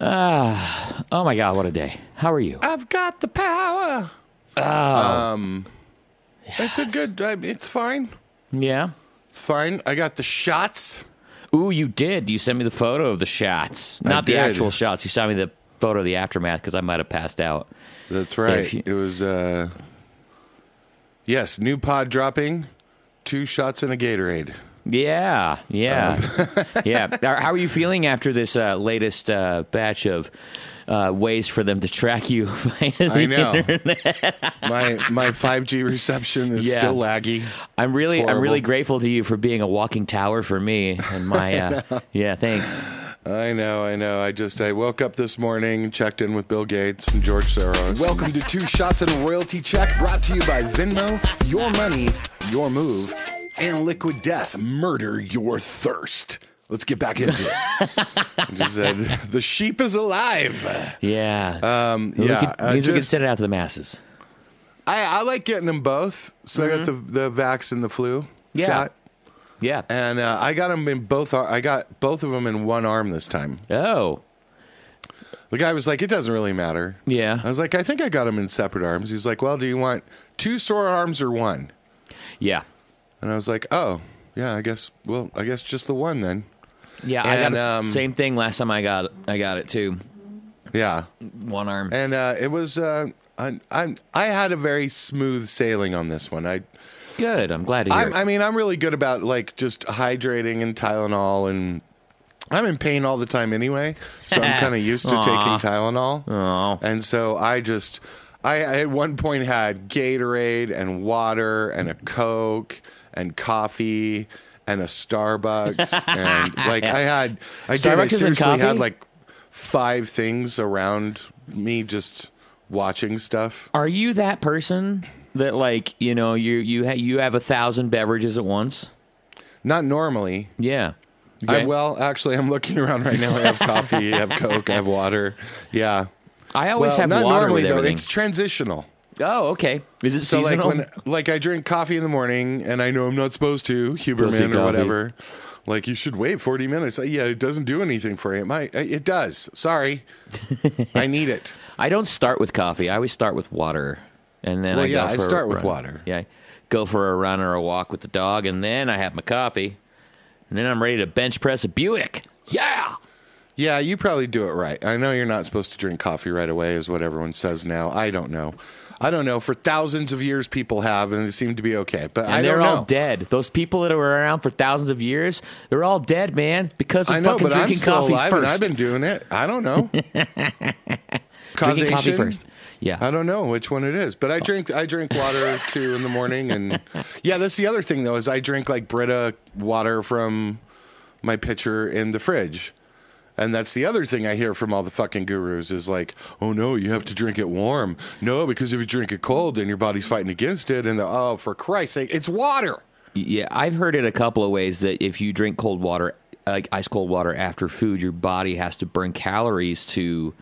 Oh my God, what a day. How are you? I've got the power. Oh. It's a good, it's fine. Yeah. It's fine. I got the shots. Ooh, you did. You sent me the photo of the shots. Not the did. actual shots. You sent me the photo of the aftermath because I might have passed out. That's right. It was, yes, new pod dropping. 2 shots and a Gatorade. Yeah. Yeah. How are you feeling after this latest batch of ways for them to track you via the I know. internet? My 5G reception is still laggy. I'm really grateful to you for being a walking tower for me and my thanks. I know. I woke up this morning, checked in with Bill Gates and George Soros. Welcome to 2 Shots and a Royalty Check, brought to you by Venmo, Your Money, Your Move, and Liquid Death. Murder your thirst. Let's get back into it. Just said, the sheep is alive. Yeah. We can send it out to the masses. I like getting them both. So I got the vax and the flu shot. Yeah. And I got them in both. I got both of them in one arm this time. Oh. The guy was like, it doesn't really matter. Yeah. I was like, I think I got them in separate arms. He's like, well, do you want 2 sore arms or 1? Yeah. And I was like, oh, yeah, I guess just the 1 then. Yeah, and, I got the same thing last time I got it too. Yeah. 1 arm. And it was, I had a very smooth sailing on this one. Good. I'm glad to hear it. I'm really good about like just hydrating and Tylenol, and I'm in pain all the time anyway, so I'm kind of used to taking Tylenol. Oh. And so I at one point had Gatorade and water and a Coke and coffee and a Starbucks and like I seriously had like 5 things around me just watching stuff. Are you that person that like, you have 1,000 beverages at once? Not normally. Yeah. Okay. Actually, I'm looking around right now. I have coffee, I have Coke, I have water. Yeah. I always have not water normally, with everything. Though, it's transitional. Oh, okay. Is it So seasonal? like I drink coffee in the morning, and I know I'm not supposed to, Huberman or whatever. Like, you should wait 40 minutes. Yeah, it doesn't do anything for you. It does. Sorry. I need it. I don't start with coffee. I always start with water. And then I start with water. Yeah. Go for a run or a walk with the dog, and then I have my coffee. And then I'm ready to bench press a Buick. Yeah. Yeah, you probably do it right. I know you're not supposed to drink coffee right away, is what everyone says now. I don't know. For thousands of years, people have, and it seemed to be okay. But I don't know. They're all dead. Those people that were around for thousands of years, they're all dead, man, because of fucking drinking coffee alive, first. And I've been doing it. I don't know. Drinking coffee first. Yeah. I don't know which one it is, but I drink water too in the morning, and yeah, that's the other thing though, is I drink like Brita water from my pitcher in the fridge. And that's the other thing I hear from all the fucking gurus is like, oh no, you have to drink it warm. No, because if you drink it cold, then your body's fighting against it. And oh, for Christ's sake, it's water. Yeah, I've heard it a couple of ways that if you drink cold water, like ice cold water after food, your body has to burn calories to,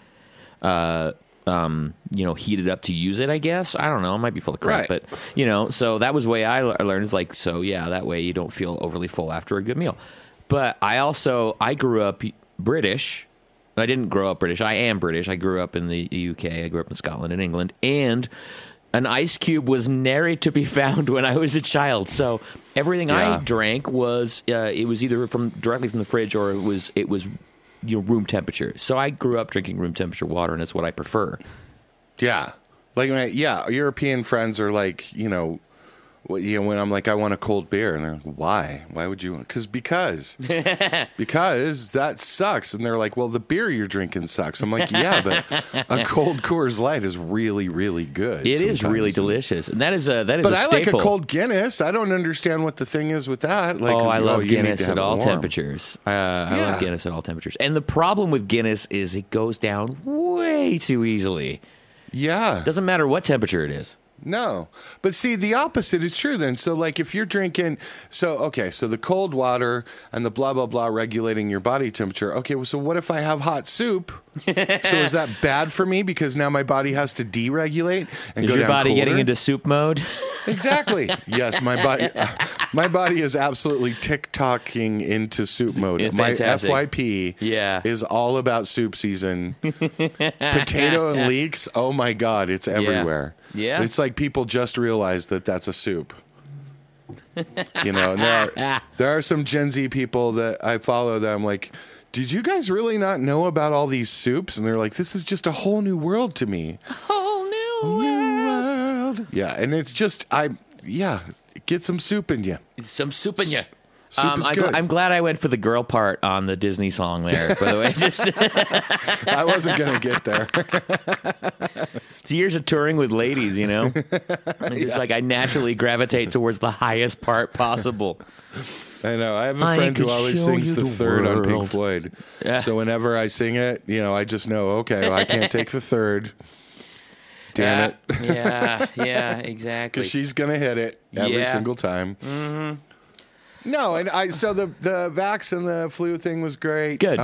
heat it up to use it, I guess. I don't know. It might be full of crap, right. But, so that was the way I learned is like, so yeah, that way you don't feel overly full after a good meal. But I grew up British. I didn't grow up British. I am British. I grew up in the UK. I grew up in Scotland and England. And an ice cube was nary to be found when I was a child. So everything I drank was it was either directly from the fridge or it was room temperature. So I grew up drinking room temperature water, and it's what I prefer. Yeah, like European friends are like when I'm like, I want a cold beer, and they're like, why? Why would you? Because that sucks. And they're like, well, the beer you're drinking sucks. I'm like, yeah, but a cold Coors Light is really, really good. It is really delicious, and that is a But I like a cold Guinness. I don't understand what the thing is with that. Like, I love Guinness at all temperatures. I love Guinness at all temperatures. And the problem with Guinness is it goes down way too easily. Yeah, doesn't matter what temperature it is. No, but see, the opposite is true then. So like if you're drinking, so the cold water and the blah, blah, blah regulating your body temperature. Okay, well, so what if I have hot soup? So is that bad for me because now my body has to deregulate and is go your down body colder? Getting into soup mode? Exactly. Yes, my body. My body is absolutely TikToking into soup mode. It's My fantastic. FYP is all about soup season. Potato and leeks, oh my God, it's everywhere. Yeah. It's like people just realized that that's a soup. You know, and there are some Gen Z people that I follow that I'm like, did you guys really not know about all these soups? And they're like, this is just a whole new world to me. Whole new world. Yeah, and it's just, get some soup in you. Some soup in you. Soup is good. I'm glad I went for the girl part on the Disney song there, by the way. Just I wasn't going to get there. it's years of touring with ladies, you know? It's just like I naturally gravitate towards the highest part possible. I know. I have a friend who always sings the third on Pink world. Floyd. Yeah. So whenever I sing it, you know, I just know, okay, well, I can't take the third. Damn it. Yeah, exactly. Because she's going to hit it every single time. Mm-hmm. No, and so the vax and the flu thing was great. Good.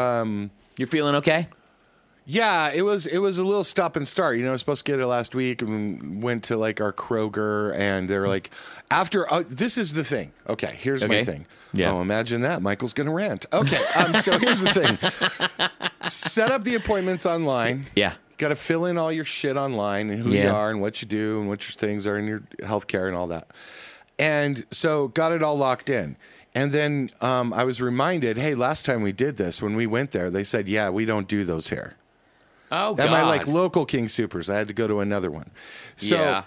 You're feeling okay? Yeah, it was a little stop and start. You know, I was supposed to get it last week and went to like our Kroger, and they're like, this is the thing. Okay, here's my thing. Yeah. Oh, imagine that. Michael's going to rant. Okay, so here's the thing. Set up the appointments online. Yeah. Got to fill in all your shit online and who you are and what you do and what your things are in your healthcare and all that. And so got it all locked in. And then I was reminded, hey, last time we did this, when we went there, they said, yeah, we don't do those here. Oh, God. At my like local King Supers, I had to go to another one. So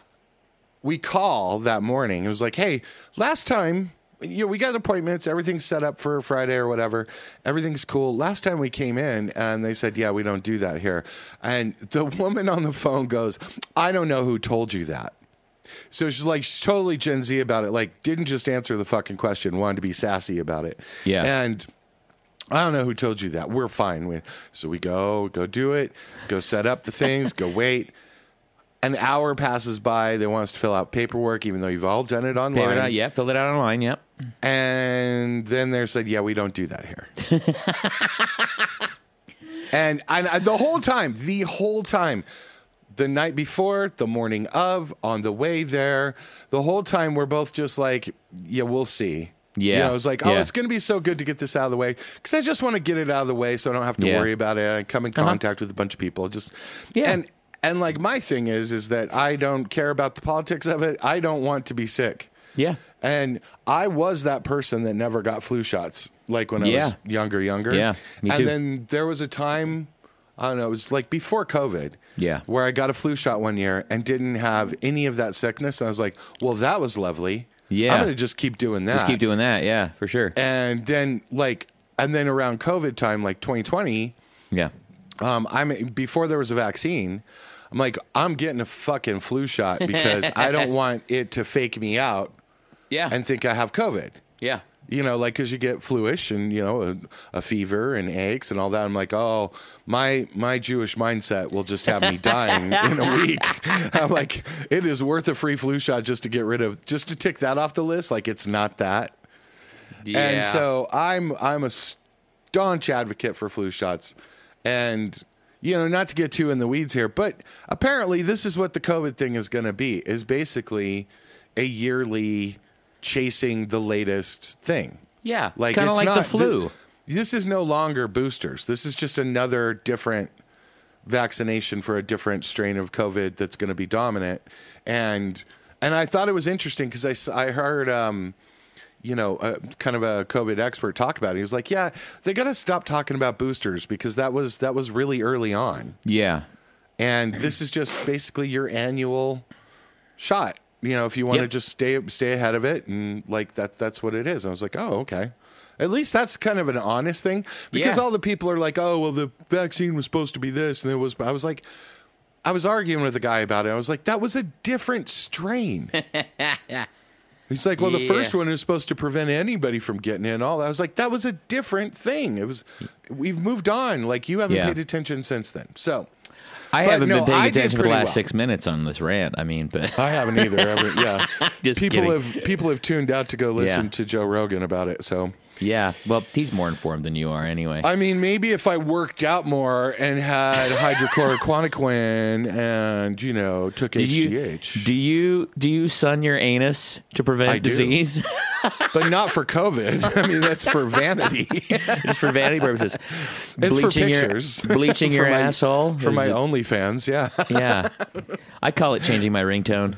we call that morning. It was like, hey, last time, you know, we got appointments. Everything's set up for Friday or whatever. Everything's cool. Last time we came in and they said, yeah, we don't do that here. And the woman on the phone goes, I don't know who told you that. So she's totally Gen Z about it. Like, didn't just answer the fucking question, wanted to be sassy about it. Yeah. And I don't know who told you that. We're fine. So we go do it, go set up the things, go wait. An hour passes by. They want us to fill out paperwork, even though you've all done it online. Filled it out online, yep. And then they said, yeah, we don't do that here. and the whole time, the night before, the morning of, on the way there, the whole time we're both just like, yeah, we'll see. Yeah. You know, it's like, it's going to be so good to get this out of the way because I just want to get it out of the way so I don't have to worry about it. I come in contact with a bunch of people. And like my thing is that I don't care about the politics of it. I don't want to be sick. Yeah. And I was that person that never got flu shots, like when I was younger. Yeah, me too. And then there was a time, I don't know, it was like before COVID. Yeah. Where I got a flu shot one year and didn't have any of that sickness. And I was like, well, that was lovely. Yeah. I'm going to just keep doing that. Just keep doing that. Yeah, for sure. And then around COVID time, like 2020. Yeah. Before there was a vaccine, I'm like, I'm getting a fucking flu shot because I don't want it to fake me out. Yeah. And think I have COVID. Yeah. You know, like, because you get fluish and, you know, a fever and aches and all that. I'm like, oh, my Jewish mindset will just have me dying in a week. I'm like, it is worth a free flu shot just to tick that off the list. Like, it's not that. Yeah. And so I'm a staunch advocate for flu shots. And, you know, not to get too in the weeds here, but apparently this is what the COVID thing is going to be, is basically a yearly chasing the latest thing. Yeah, like kind of like the flu. This is no longer boosters. This is just another different vaccination for a different strain of COVID that's going to be dominant. And I thought it was interesting because I heard kind of a COVID expert talk about it. He was like, yeah, they got to stop talking about boosters because that was really early on. Yeah, and this is just basically your annual shot. You know, if you want to just stay ahead of it, and like that's what it is. I was like, oh, okay. At least that's kind of an honest thing, because all the people are like, oh, well, the vaccine was supposed to be this, and it was. I was like, I was arguing with a guy about it. I was like, that was a different strain. He's like, well, the first one is supposed to prevent anybody from getting in. All that. I was like, that was a different thing. We've moved on. Like, you haven't paid attention since then. So. I haven't been paying attention for the last 6 minutes on this rant. I mean, but I haven't either. Just people have tuned out to go listen to Joe Rogan about it. So Yeah. Well, he's more informed than you are anyway. I mean, maybe if I worked out more and had hydrochloroquine and, took HGH. Do you sun your anus to prevent disease? But not for COVID. I mean, that's for vanity. Just for vanity purposes. It's for pictures. Bleaching your asshole? For my OnlyFans, yeah. Yeah. I call it changing my ringtone.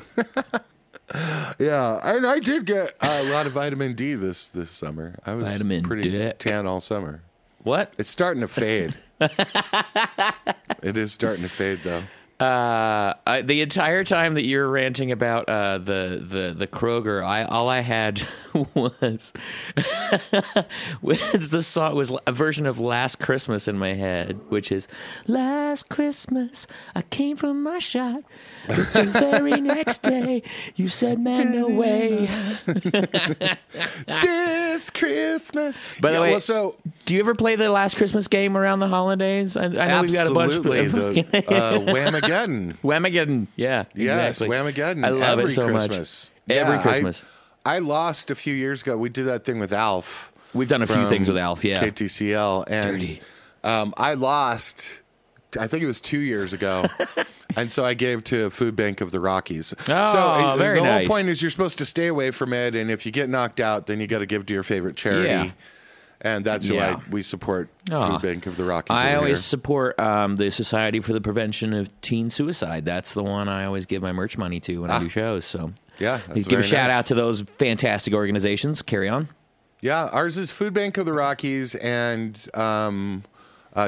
Yeah, and I did get a lot of vitamin D this summer. I was pretty tan all summer. What? It's starting to fade. It is starting to fade, though. The entire time that you're ranting about the Kroger, all I had was was a version of Last Christmas in my head, which is Last Christmas I came from my shot, but the very next day you said, "Man, no way." This Christmas. By the way, do you ever play the Last Christmas game around the holidays? I know we've got a bunch of Whamageddon. Whamageddon, yeah. Yes, exactly. Whamageddon. I love Every it so Christmas. much. Every Christmas. I lost a few years ago. We did that thing with Alf. We've done a few things with Alf, yeah. KTCL. And I lost, I think it was 2 years ago. And so I gave to Food Bank of the Rockies. Oh, so very the nice. whole point is you're supposed to stay away from it. And if you get knocked out, then you got to give to your favorite charity. Yeah. And that's why we support Food Bank of the Rockies. I always support the Society for the Prevention of Teen Suicide. That's the one I always give my merch money to when I do shows. So yeah, please give a shout out to those fantastic organizations. Carry on. Yeah, ours is Food Bank of the Rockies and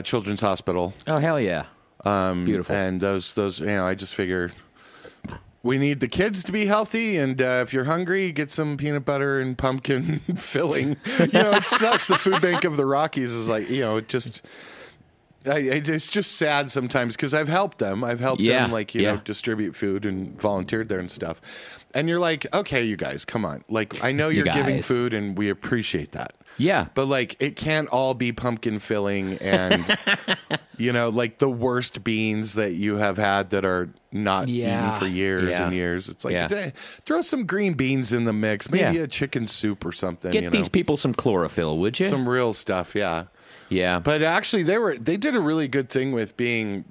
Children's Hospital. Oh, hell yeah. Beautiful. And those, I just figure we need the kids to be healthy, and if you're hungry, get some peanut butter and pumpkin filling. It sucks. The Food Bank of the Rockies is like, it's just sad sometimes because I've helped them. I've helped them, distribute food and volunteered there and stuff. And you're like, okay, you guys, come on. Like, I know you're giving food, and we appreciate that. Yeah. But, like, it can't all be pumpkin filling and, like the worst beans that you have had that are not eaten for years and years. It's like, throw some green beans in the mix. Maybe a chicken soup or something. Get these people some chlorophyll, would you? Some real stuff, yeah. Yeah. But actually, they did a really good thing with being...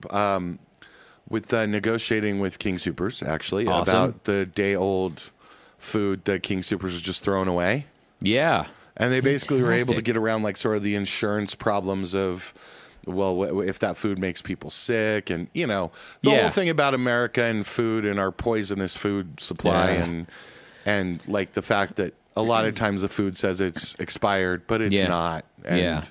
negotiating with King Soopers, actually, about the day-old food that King Soopers was just throwing away. Yeah. And they basically were able to get around, like, sort of the insurance problems of, well, if that food makes people sick. And, the whole thing about America and food and our poisonous food supply and, like, the fact that a lot of times the food says it's expired, but it's not. And,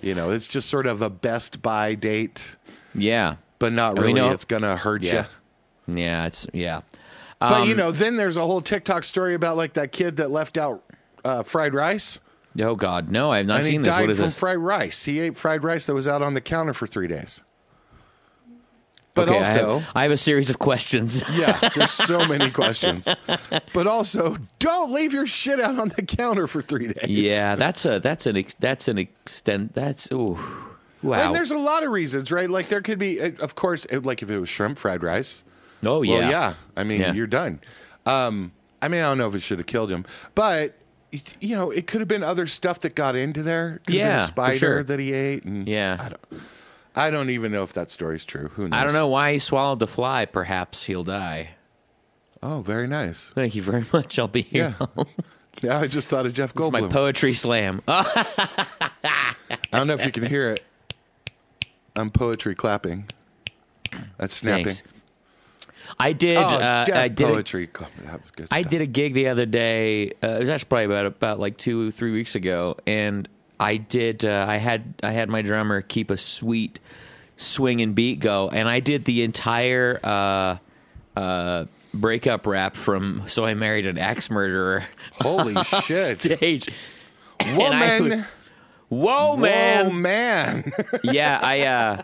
it's just sort of a best buy date. Yeah. But not really. It's going to hurt you. Yeah, But, then there's a whole TikTok story about, like, that kid that left out fried rice. Oh, God. No, I have not seen this. What is this? He died this? from fried rice. He ate fried rice that was out on the counter for 3 days. But also... I have a series of questions. Yeah, there's so many questions. But also, don't leave your shit out on the counter for 3 days. Yeah, that's an extent. Ooh. Wow. And there's a lot of reasons, right? Like, there could be, of course, like if it was shrimp fried rice. Oh, yeah. Well, yeah. I mean, you're done. I don't know if it should have killed him. But, it could have been other stuff that got into there. Could have been a spider that he ate. And I don't even know if that story's true. Who knows? I don't know why he swallowed the fly. Perhaps he'll die. Oh, very nice. Thank you very much. I'll be here. Yeah, I just thought of Jeff Goldblum. It's my poetry slam. I don't know if you can hear it. I'm poetry clapping. That's snapping. Thanks. I did. I did poetry. That was good stuff. I did a gig the other day. It was actually probably about like 2-3 weeks ago, and I did. I had my drummer keep a sweet swing and beat go, and I did the entire breakup rap from "So I Married an Axe Murderer." Holy shit! Stage. Woman. Whoa, man! Whoa, man! Yeah,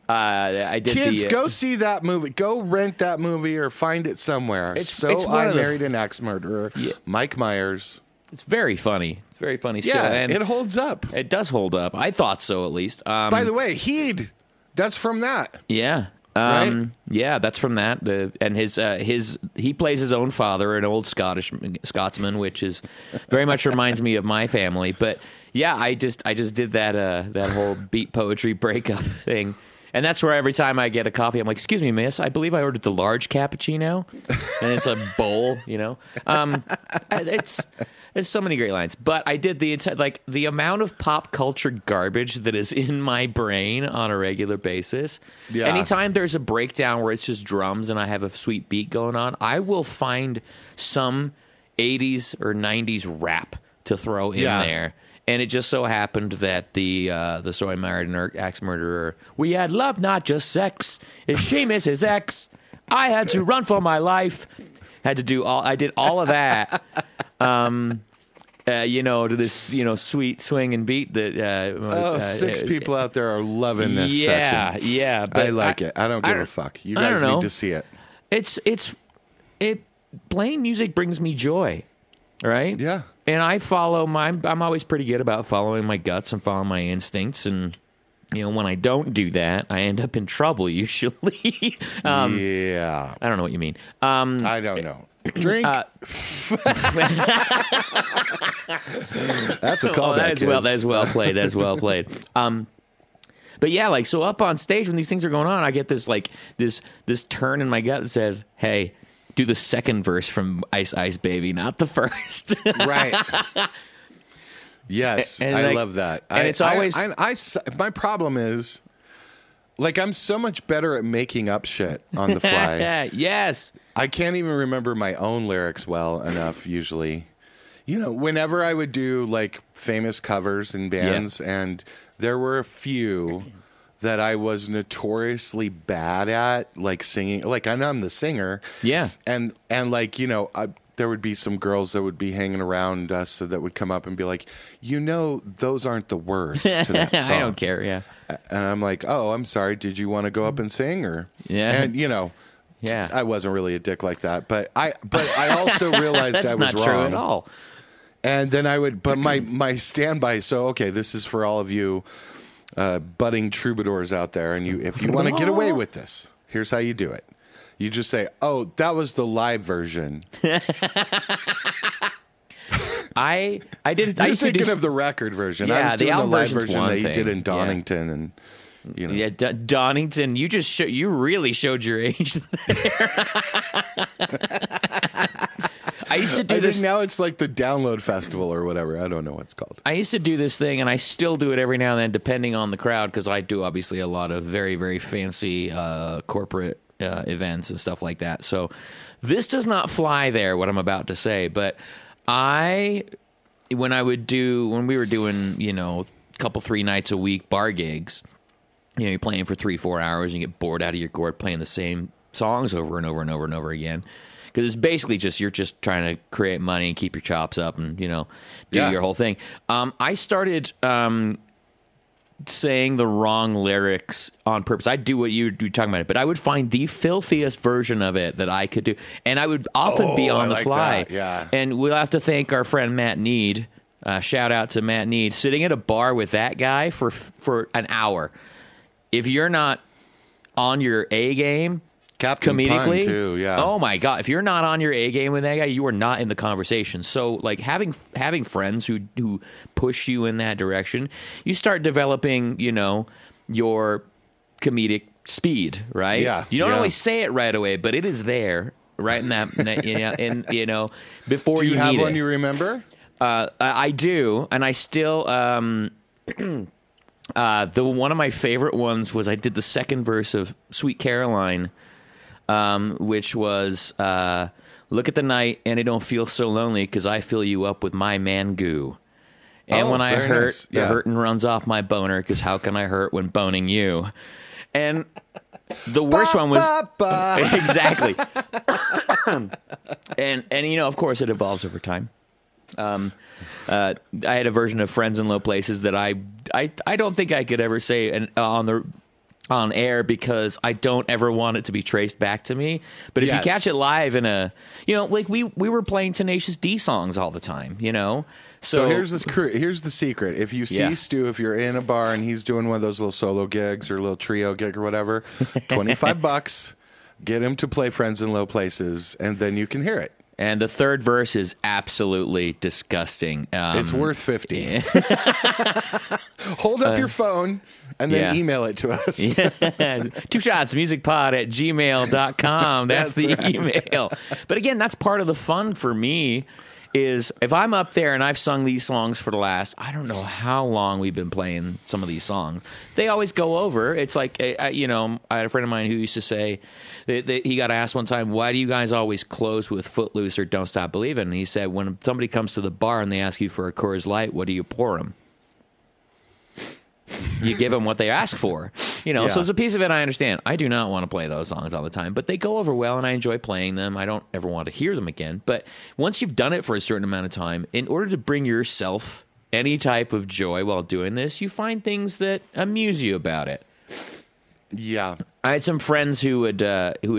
I did. Kids, go see that movie. Go rent that movie or find it somewhere. It's I Married an Axe Murderer. Yeah. Mike Myers. It's very funny. It's very funny. Still. Yeah, and it holds up. It does hold up. I thought so, at least. By the way, Heed. That's from that. Yeah. Right? Yeah, that's from that. And he plays his own father, an old Scotsman, which is very much reminds me of my family. But yeah, I just did that whole beat poetry breakup thing. And that's where every time I get a coffee, I'm like, "Excuse me, miss, I believe I ordered the large cappuccino," and it's a bowl, It's so many great lines. But I did the amount of pop culture garbage that is in my brain on a regular basis. Yeah. Anytime there's a breakdown where it's just drums and I have a sweet beat going on, I will find some 80s or 90s rap to throw in there. And it just so happened that the So I Married an Axe Murderer, we had love, not just sex. Is she Mrs. X? I had to run for my life. I did all of that. To this, sweet swing and beat that. Six people out there are loving this section. Yeah. But I like it. I don't give a fuck. You guys need to see it. Playing music brings me joy, right? Yeah. And I'm always pretty good about following my guts and following my instincts. And, when I don't do that, I end up in trouble usually. Yeah. I don't know what you mean. I don't know. Drink. That's a callback. That is well played. That is well played. But yeah, so up on stage when these things are going on, I get this this turn in my gut that says, "Hey, do the second verse from Ice Ice Baby, not the first." Right. Yes, and I love that. And it's always my problem is, I'm so much better at making up shit on the fly. Yes. I can't even remember my own lyrics well enough usually. Whenever I would do famous covers in bands, and there were a few that I was notoriously bad at, singing. I know I'm the singer. Yeah. And there would be some girls that would be hanging around us that would come up and be like, those aren't the words to that song. I don't care, yeah. And I'm like, oh, I'm sorry. Did you want to go up and sing? Or And, yeah, I wasn't really a dick like that. But I also realized That's I was not wrong. true at all. And then but my standby, so, okay, this is for all of you budding troubadours out there. And if you want to get away with this, here's how you do it. You just say, "Oh, that was the live version." I did. You're thinking of the record version. Yeah, I was doing the live version that you thing. did in Donington, and Yeah, Donington. You really showed your age there. I used to do this. Now it's like the Download Festival or whatever. I don't know what it's called. I used to do this thing, and I still do it every now and then, depending on the crowd, because I do obviously a lot of very, very fancy corporate events and stuff like that. So this does not fly there, what I'm about to say. But when we were doing, a couple, 3 nights a week bar gigs, you're playing for 3-4 hours, and you get bored out of your gourd playing the same songs over and over and over and over again. Because it's basically you're just trying to create money and keep your chops up and, do your whole thing. I started saying the wrong lyrics on purpose. I'd do what you're talking about, but I would find the filthiest version of it that I could do. And I would often be on the fly. That. Yeah. And we'll have to thank our friend Matt Need. Shout out to Matt Need. Sitting at a bar with that guy for an hour. If you're not on your A game, Captain comedically, Pun too, yeah. Oh my God! If you're not on your A game with that guy, you are not in the conversation. So, having friends who push you in that direction, you start developing, your comedic speed, right? Yeah. You don't always say it right away, but it is there, right in that, before do you have need one it. you remember? I do, and I still. One of my favorite ones was I did the second verse of Sweet Caroline. Which was, look at the night and it don't feel so lonely because I fill you up with my man goo. And when I hurt, nice. Yeah. the hurtin' runs off my boner because how can I hurt when boning you? And the worst one was... Exactly. and of course it evolves over time. I had a version of Friends in Low Places that I don't think I could ever say on air because I don't ever want it to be traced back to me. But if you catch it live in we were playing Tenacious D songs all the time, So here's the secret. If you see Yeah. Stu, if you're in a bar and he's doing one of those little solo gigs or a little trio gig or whatever, $25, get him to play Friends in Low Places, and then you can hear it. And the third verse is absolutely disgusting. It's worth 50. Hold up your phone and then email it to us. 2ShotsMusicpod at gmail.com. That's the email. But again, that's part of the fun for me is if I'm up there and I've sung these songs for the last, I don't know how long we've been playing some of these songs. They always go over. It's like, I had a friend of mine who used to say, he got asked one time, why do you guys always close with Footloose or Don't Stop Believin'? And he said, when somebody comes to the bar and they ask you for a Coors Light, what do you pour them? You give them what they ask for. So it's a piece of it I understand. I do not want to play those songs all the time, but they go over well and I enjoy playing them. I don't ever want to hear them again. But once you've done it for a certain amount of time, in order to bring yourself any type of joy while doing this, you find things that amuse you about it. Yeah. I had some friends who would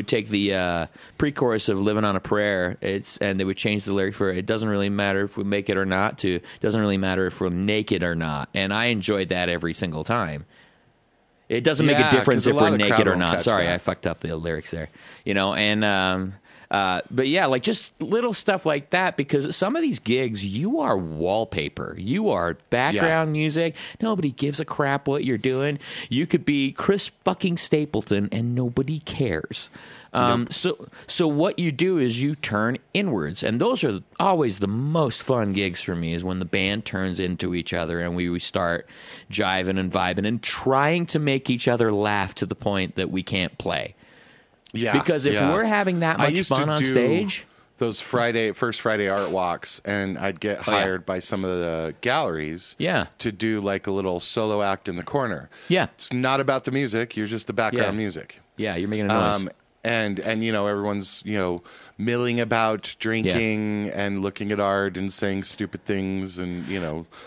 take the pre-chorus of "Living on a Prayer," and they would change the lyric for "It doesn't really matter if we make it or not" to "It doesn't really matter if we're naked or not," and I enjoyed that every single time. It doesn't make a difference if we're naked or not. Sorry, I fucked up the lyrics there. But yeah, like just little stuff like that, because some of these gigs, you are wallpaper. You are background music. Nobody gives a crap what you're doing. You could be Chris fucking Stapleton and nobody cares. So what you do is you turn inwards, and those are always the most fun gigs for me, is when the band turns into each other and we start jiving and vibing and trying to make each other laugh to the point that we can't play. Yeah, because if we're having that much fun on stage, those first Friday art walks, and I'd get hired by some of the galleries to do like a little solo act in the corner. Yeah, it's not about the music; you're just the background music. Yeah, you're making a noise. And everyone's milling about, drinking and looking at art and saying stupid things, and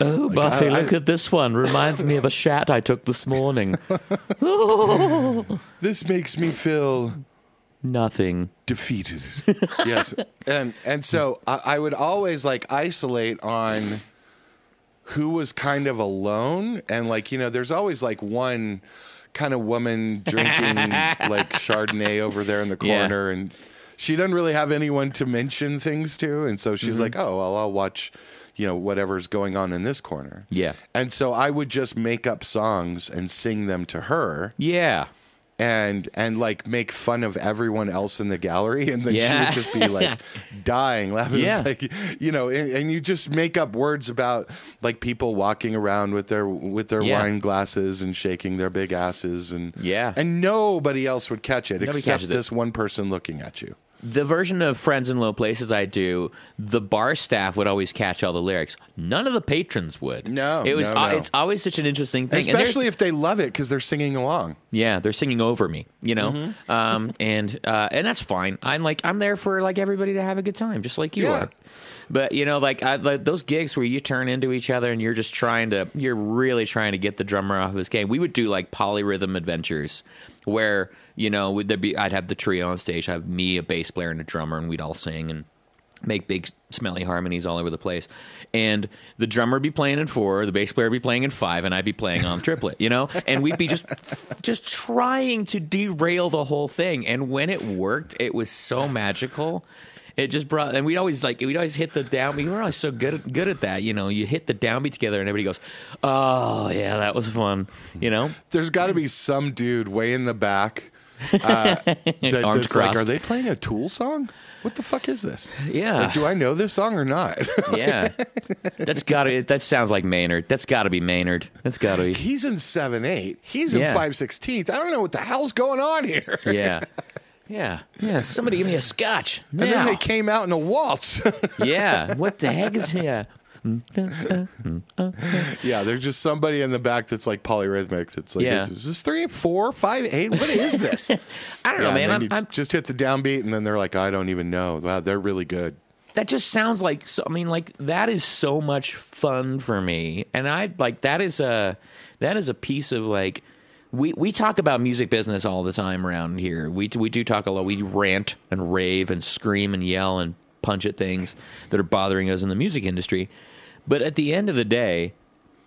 Oh, like, Buffy, look at this one. Reminds me of a shat I took this morning. This makes me feel nothing. Defeated. Yes. And so I would always like isolate on who was kind of alone, and there's always like one kind of woman drinking like Chardonnay over there in the corner, and she doesn't really have anyone to mention things to, and so she's like, oh, well, I'll watch whatever's going on in this corner. Yeah. And so I would just make up songs and sing them to her. Yeah. And like make fun of everyone else in the gallery, and then she would just be like dying laughing. Yeah. Like, and you just make up words about like people walking around with their wine glasses and shaking their big asses, and nobody else would catch it except this one person looking at you. The version of Friends in Low Places I do, the bar staff would always catch all the lyrics. None of the patrons would. No, it's always such an interesting thing, especially if they love it because they're singing along. Yeah, they're singing over me, and that's fine. I'm there for like everybody to have a good time, just like you are. But like those gigs where you turn into each other and you're really trying to get the drummer off of his game. We would do like polyrhythm adventures where I'd have the trio on stage, I'd have me, a bass player, and a drummer, and we'd all sing and make big smelly harmonies all over the place. And the drummer would be playing in 4, the bass player would be playing in 5, and I'd be playing on triplet, and we'd be just trying to derail the whole thing. And when it worked, it was so magical. It just brought, and we'd always hit the downbeat. We were always so good at that. You hit the downbeat together, and everybody goes, "Oh yeah, that was fun." There's got to be some dude way in the back, arms crossed. Like, are they playing a Tool song? What the fuck is this? Yeah, like, do I know this song or not? Yeah, that sounds like Maynard. That's got to be Maynard. That's got to be. He's in 7/8. He's in 5/16. I don't know what the hell's going on here. Yeah. Yeah. Somebody give me a scotch. And then they came out in a waltz. Yeah. What the heck is here? Yeah, there's just somebody in the back that's like polyrhythmic. That's like, is this 3, 4, 5, 8? What is this? I don't know, man. I'm just hit the downbeat, and then they're like, I don't even know. Wow, they're really good. That just sounds like, that is so much fun for me, and that is a piece of like. We talk about music business all the time around here. We do talk a lot. We rant and rave and scream and yell and punch at things that are bothering us in the music industry. But at the end of the day,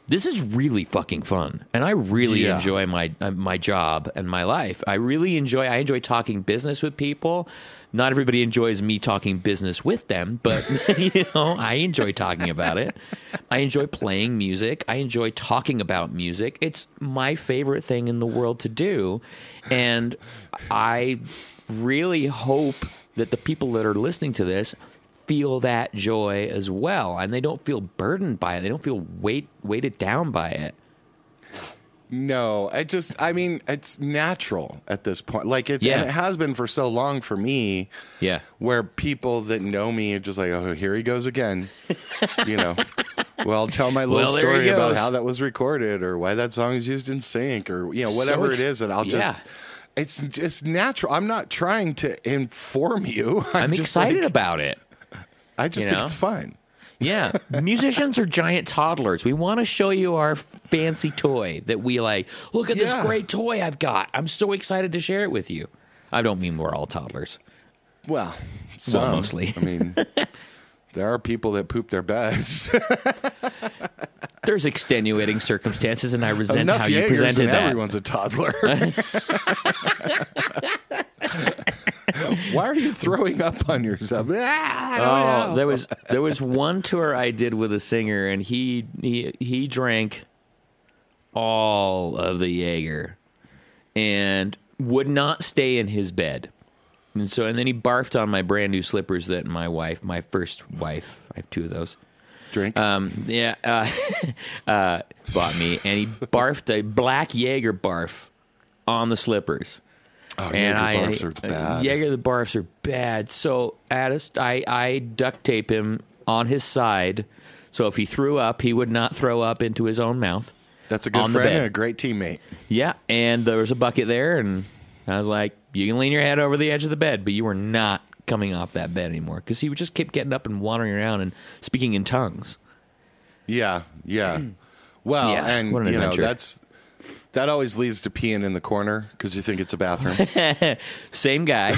this is really fucking fun, and I really enjoy my job and my life. I enjoy talking business with people. Not everybody enjoys me talking business with them, but I enjoy talking about it. I enjoy playing music. I enjoy talking about music. It's my favorite thing in the world to do, and I really hope that the people that are listening to this feel that joy as well, and they don't feel burdened by it. They don't feel weighted down by it. No, it's natural at this point. Like and it has been for so long for me. Yeah. Where people that know me are just like, oh, here he goes again. Well, I'll tell my little story about how that was recorded or why that song is used in sync or, whatever it is. And I'll just, it's just natural. I'm not trying to inform you. I'm just excited about it. I just think it's fun. Yeah. Musicians are giant toddlers. We want to show you our fancy toy that we like. Look at this great toy I've got. I'm so excited to share it with you. I don't mean we're all toddlers. Well, mostly. I mean, there are people that poop their beds. There's extenuating circumstances, and I resent Enough how you Jaegers presented and that. Everyone's a toddler. Why are you throwing up on yourself? I don't know. There was one tour I did with a singer, and he drank all of the Jaeger and would not stay in his bed. And then he barfed on my brand new slippers that my first wife, I have two of those. Drink? Bought me, and he barfed a black Jaeger barf on the slippers. Oh, and Jaeger barfs are bad. Jaeger the barfs are bad. So I duct tape him on his side, so if he threw up, he would not throw up into his own mouth. That's a good friend and a great teammate. Yeah, and there was a bucket there, and I was like, you can lean your head over the edge of the bed, but you are not coming off that bed anymore, because he would just keep getting up and wandering around and speaking in tongues. Yeah. Well, and what an adventure. That always leads to peeing in the corner because you think it's a bathroom. Same guy.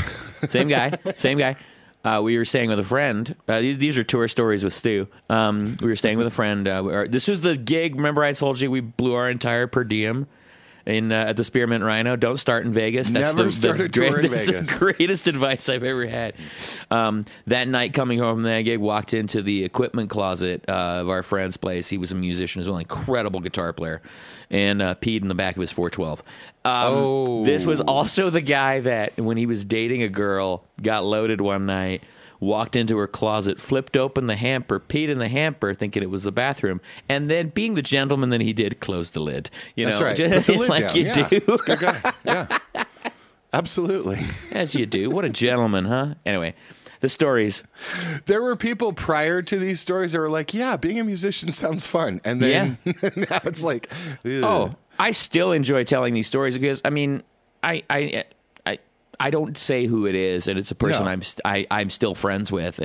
We were staying with a friend. These are tour stories with Stu. We were staying with a friend. This was the gig. Remember I told you we blew our entire per diem at the Spearmint Rhino. Don't start in Vegas. Never start a tour in Vegas. That's the greatest advice I've ever had. That night coming home from that gig, walked into the equipment closet of our friend's place. He was a musician as well, an incredible guitar player, and peed in the back of his 412. This was also the guy that, when he was dating a girl, got loaded one night, walked into her closet, flipped open the hamper, peed in the hamper, thinking it was the bathroom, and then, being the gentleman that he did, closed the lid. That's right. Put the lid like down. you do. That's a good guy. Yeah. Absolutely. As you do. What a gentleman, huh? Anyway, the stories. There were people prior to these stories that were like, yeah, being a musician sounds fun. And then now it's like, ugh. Oh, I still enjoy telling these stories because, I mean, I don't say who it is, and it's a person I'm still friends with,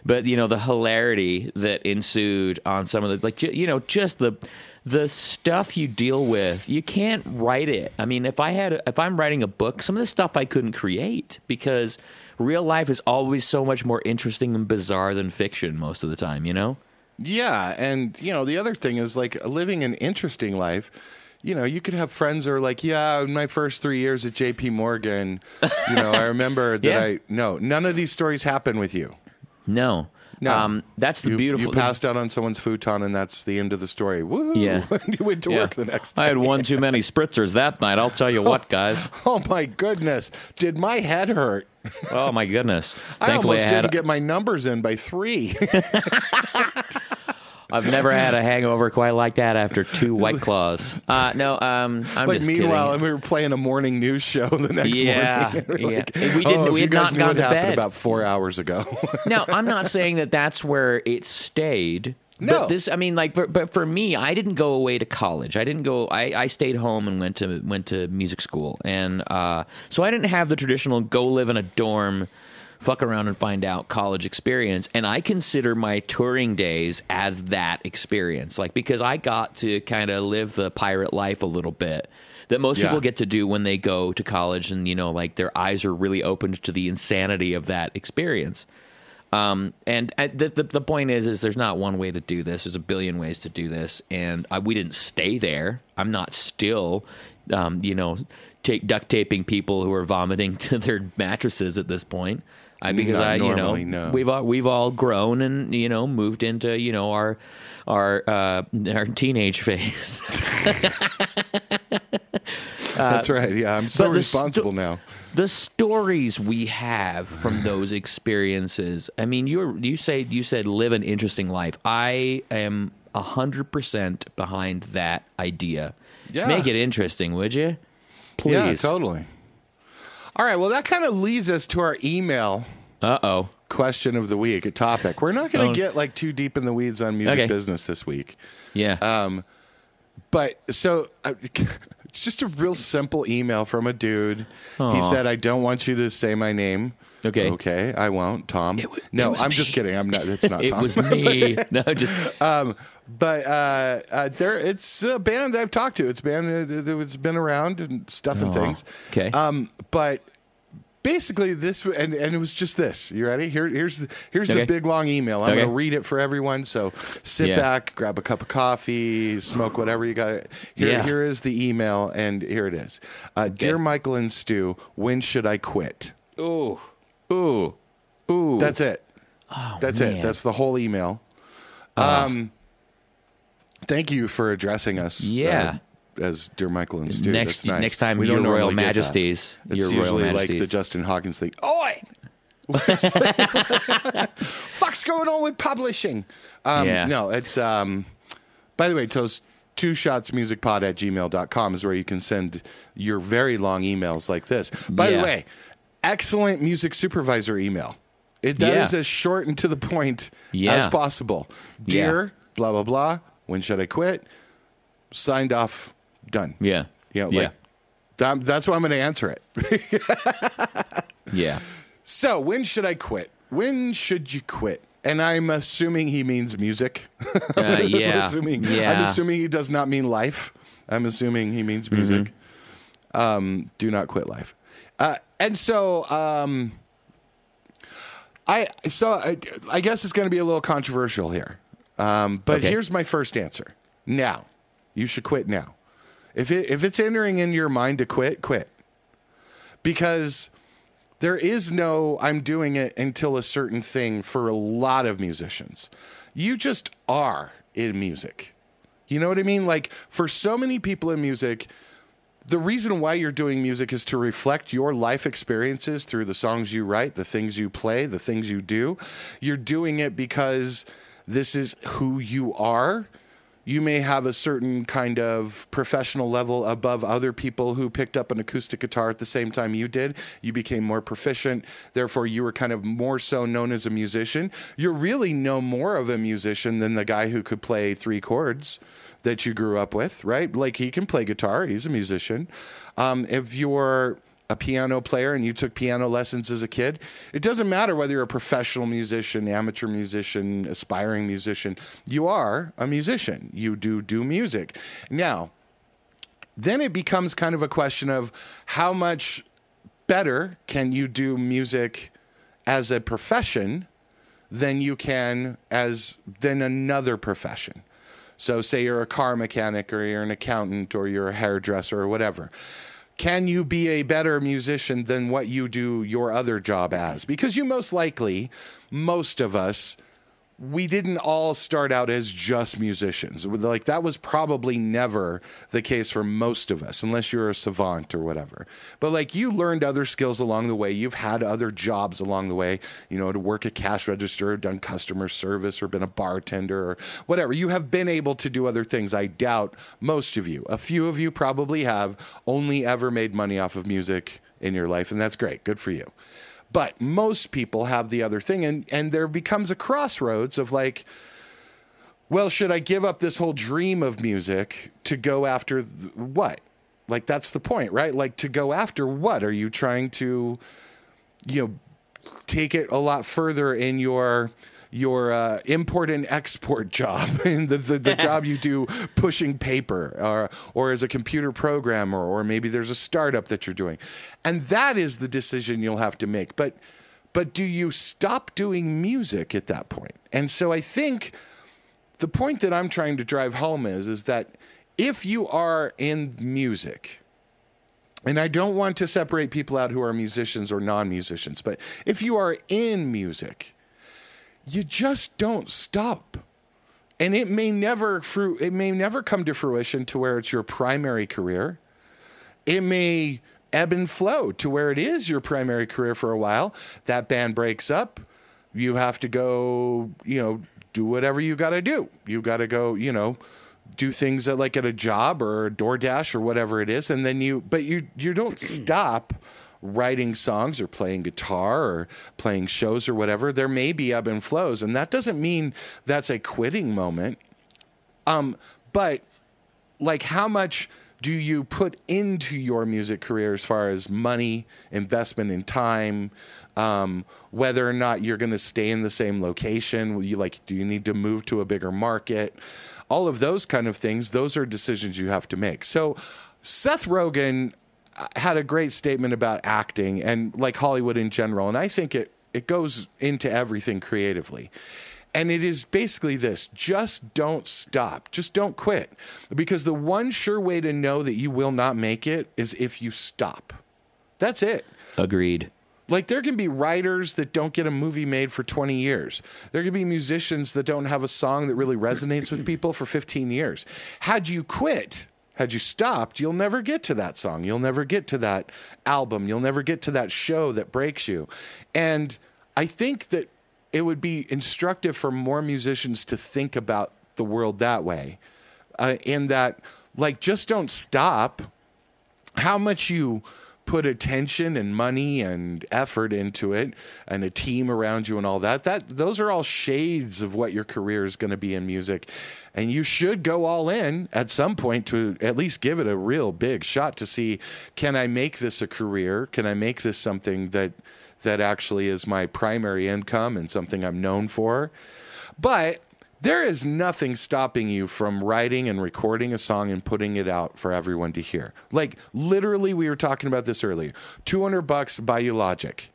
but the hilarity that ensued on some of the, just the stuff you deal with, you can't write it. I mean, if I'm writing a book, some of the stuff I couldn't create because real life is always so much more interesting and bizarre than fiction most of the time. Yeah, and the other thing is, like, living an interesting life. You could have friends that are like, yeah, in my first 3 years at JP Morgan, I remember that none of these stories happen with you. No. That's the beautiful. You passed out on someone's futon, and that's the end of the story. Woo! Yeah. You went to work the next day. I had one too many spritzers that night. I'll tell you what, guys. Oh my goodness. Did my head hurt? Oh my goodness. I almost didn't get my numbers in by 3. I've never had a hangover quite like that after 2 White Claws. I'm like, just meanwhile, kidding. we were playing a morning news show the next morning. We had not gone to bed about 4 hours ago. Now, I'm not saying that that's where it stayed. No. But for me, I didn't go away to college. I stayed home and went to music school. And so I didn't have the traditional go live in a dorm, fuck around and find out college experience. And I consider my touring days as that experience, because I got to kind of live the pirate life a little bit that most people get to do when they go to college, and their eyes are really opened to the insanity of that experience. The point is there's not one way to do this. There's a billion ways to do this, and we didn't stay there. I'm not still, duct taping people who are vomiting to their mattresses at this point. We've all grown and moved into our teenage phase. That's right. Yeah, I'm so responsible now. The stories we have from those experiences. I mean, you said live an interesting life. I am 100% behind that idea. Yeah. Make it interesting, would you? Please. Yeah, totally. All right. Well, that kind of leads us to our email. Question of the week, a topic. We're not going to get too deep in the weeds on music business this week. Yeah. But so just a real simple email from a dude. Aww. He said, "I don't want you to say my name." Okay. Okay, I won't, Tom. I'm just kidding. I'm not. It's not. It Tom. was me. No, just. It's a band I've talked to. It's a band that's been around and stuff and things. Okay. But basically this, and it was just this. You ready? Here's the big long email. I'm going to read it for everyone. So sit back, grab a cup of coffee, smoke whatever you got. Here is the email, and here it is. Dear Michael and Stu, when should I quit? Ooh. That's it. Oh, That's man. it. That's the whole email. Thank you for addressing us. Yeah. As Dear Michael and Stu. That's nice. Next time, we your don't Royal normally get that. Majesties. It's Your usually Royal like Majesties. the Justin Hawkins thing. Oi! Fuck's going on with publishing? No, it's by the way, 2ShotsMusicpod at gmail.com is where you can send your very long emails like this. By the way, excellent music supervisor email. That is as short and to the point as possible. Dear blah blah blah, when should I quit? Signed off, done. Yeah. That's why I'm going to answer it. Yeah. So, when should I quit? When should you quit? And I'm assuming he means music. I'm assuming he does not mean life. I'm assuming he means music. Do not quit life. I guess it's going to be a little controversial here. But here's my first answer. Now. You should quit now. If it's entering in your mind to quit, quit. Because there is no I'm doing it until a certain thing for a lot of musicians. You just are in music. You know what I mean? Like, for so many people in music, the reason why you're doing music is to reflect your life experiences through the songs you write, the things you play, the things you do. You're doing it because this is who you are. You may have a certain kind of professional level above other people who picked up an acoustic guitar at the same time you did. You became more proficient. Therefore, you were kind of more so known as a musician. You're really no more of a musician than the guy who could play 3 chords that you grew up with, right? Like, he can play guitar. He's a musician. If you're a piano player and you took piano lessons as a kid, it doesn't matter whether you're a professional musician, amateur musician, aspiring musician. You are a musician. You do music. Now, then it becomes kind of a question of how much better can you do music as a profession than you can than another profession. So say you're a car mechanic, or you're an accountant, or you're a hairdresser, or whatever. Can you be a better musician than what you do your other job as? Because you most likely, most of us, we didn't all start out as just musicians. Like, that was probably never the case for most of us, unless you're a savant or whatever. But like, you learned other skills along the way. You've had other jobs along the way, to work a cash register, done customer service, or been a bartender, or whatever. You have been able to do other things. I doubt most of you. A few of you probably have only ever made money off of music in your life, and that's great. Good for you. But most people have the other thing, and there becomes a crossroads of like, well, should I give up this whole dream of music to go after what? Like, that's the point, right? Like, to go after what? Are you trying to, take it a lot further in your import and export job, and the job you do pushing paper, or as a computer programmer, or maybe there's a startup that you're doing, and that is the decision you'll have to make. But But do you stop doing music at that point? And so I think the point that I'm trying to drive home is that if you are in music, and I don't want to separate people out who are musicians or non-musicians, but if you are in music, you just don't stop. And it may never come to fruition to where it's your primary career. It may ebb and flow to where it is your primary career for a while. That band breaks up. You have to go, do whatever you got to do. You got to go, do things at a job or a DoorDash or whatever it is. And then you don't stop writing songs or playing guitar or playing shows or whatever. There may be ebb and flows, and that doesn't mean that's a quitting moment. But how much do you put into your music career as far as money, investment in time, whether or not you're going to stay in the same location? Do you need to move to a bigger market? All of those kind of things, those are decisions you have to make. So Seth Rogen had a great statement about acting and Hollywood in general. And I think it goes into everything creatively. And it is basically this: just don't stop. Just don't quit. Because the one sure way to know that you will not make it is if you stop. That's it. Agreed. There can be writers that don't get a movie made for 20 years. There can be musicians that don't have a song that really resonates with people for 15 years. Had you quit, had you stopped, you'll never get to that song. You'll never get to that album. You'll never get to that show that breaks you. And I think that it would be instructive for more musicians to think about the world that way. In that, just don't stop. How much you put attention and money and effort into it and a team around you and all that, those are all shades of what your career is going to be in music. And you should go all in at some point to at least give it a real big shot to see, can I make this a career? Can I make this something that actually is my primary income and something I'm known for? But there is nothing stopping you from writing and recording a song and putting it out for everyone to hear. Literally, we were talking about this earlier. $200 buy you Logic.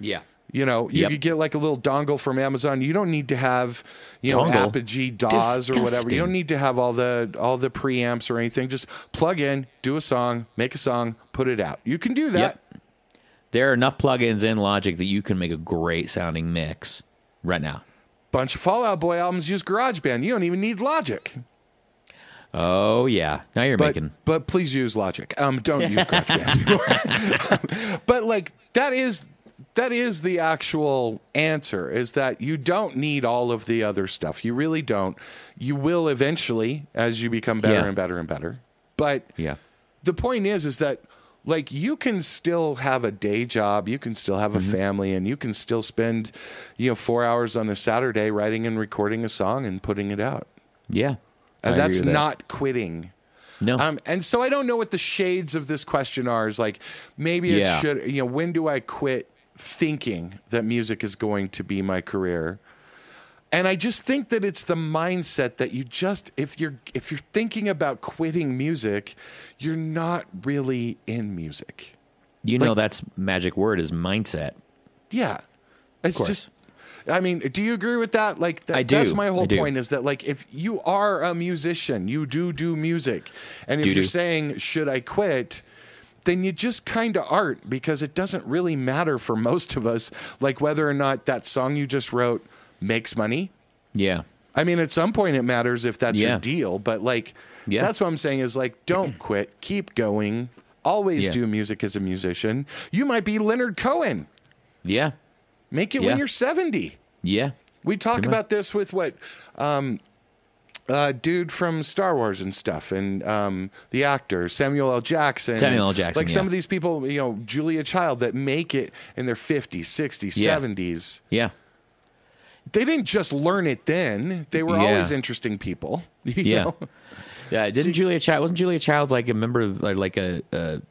Yeah. You could get a little dongle from Amazon. You don't need to have, Apogee DAWs or whatever. You don't need to have all the preamps or anything. Just plug in, do a song, make a song, put it out. You can do that. Yep. There are enough plugins in Logic that you can make a great sounding mix right now. Bunch of Fall Out Boy albums use GarageBand. You don't even need Logic. Oh, yeah. Now you're making... But please use Logic. Don't use GarageBand anymore. But, that is the actual answer, is that you don't need all of the other stuff. You really don't. You will eventually as you become better and better and better. But the point is that you can still have a day job, you can still have a family, and you can still spend, 4 hours on a Saturday writing and recording a song and putting it out. Yeah. And that's not quitting. No. And so I don't know what the shades of this question are. Is maybe it should, when do I quit thinking that music is going to be my career? And I just think that it's the mindset that you just, if you're thinking about quitting music, you're not really in music. That's magic word is mindset. Yeah. It's just, do you agree with that? I do. That's my whole point, is that if you are a musician, you do music. And if you're saying, should I quit? Then you just kind of aren't, because it doesn't really matter for most of us, whether or not that song you just wrote makes money. Yeah. At some point it matters if that's your deal, but that's what I'm saying is don't quit, keep going, always do music as a musician. You might be Leonard Cohen. Yeah. Make it when you're 70. Yeah. We talk about this with dude from Star Wars and stuff, and the actor Samuel L. Jackson. Some of these people, Julia Child, that make it in their 50s, 60s, 70s. Yeah. They didn't just learn it then. They were always interesting people. You know? Yeah. Wasn't Julia Child a member of a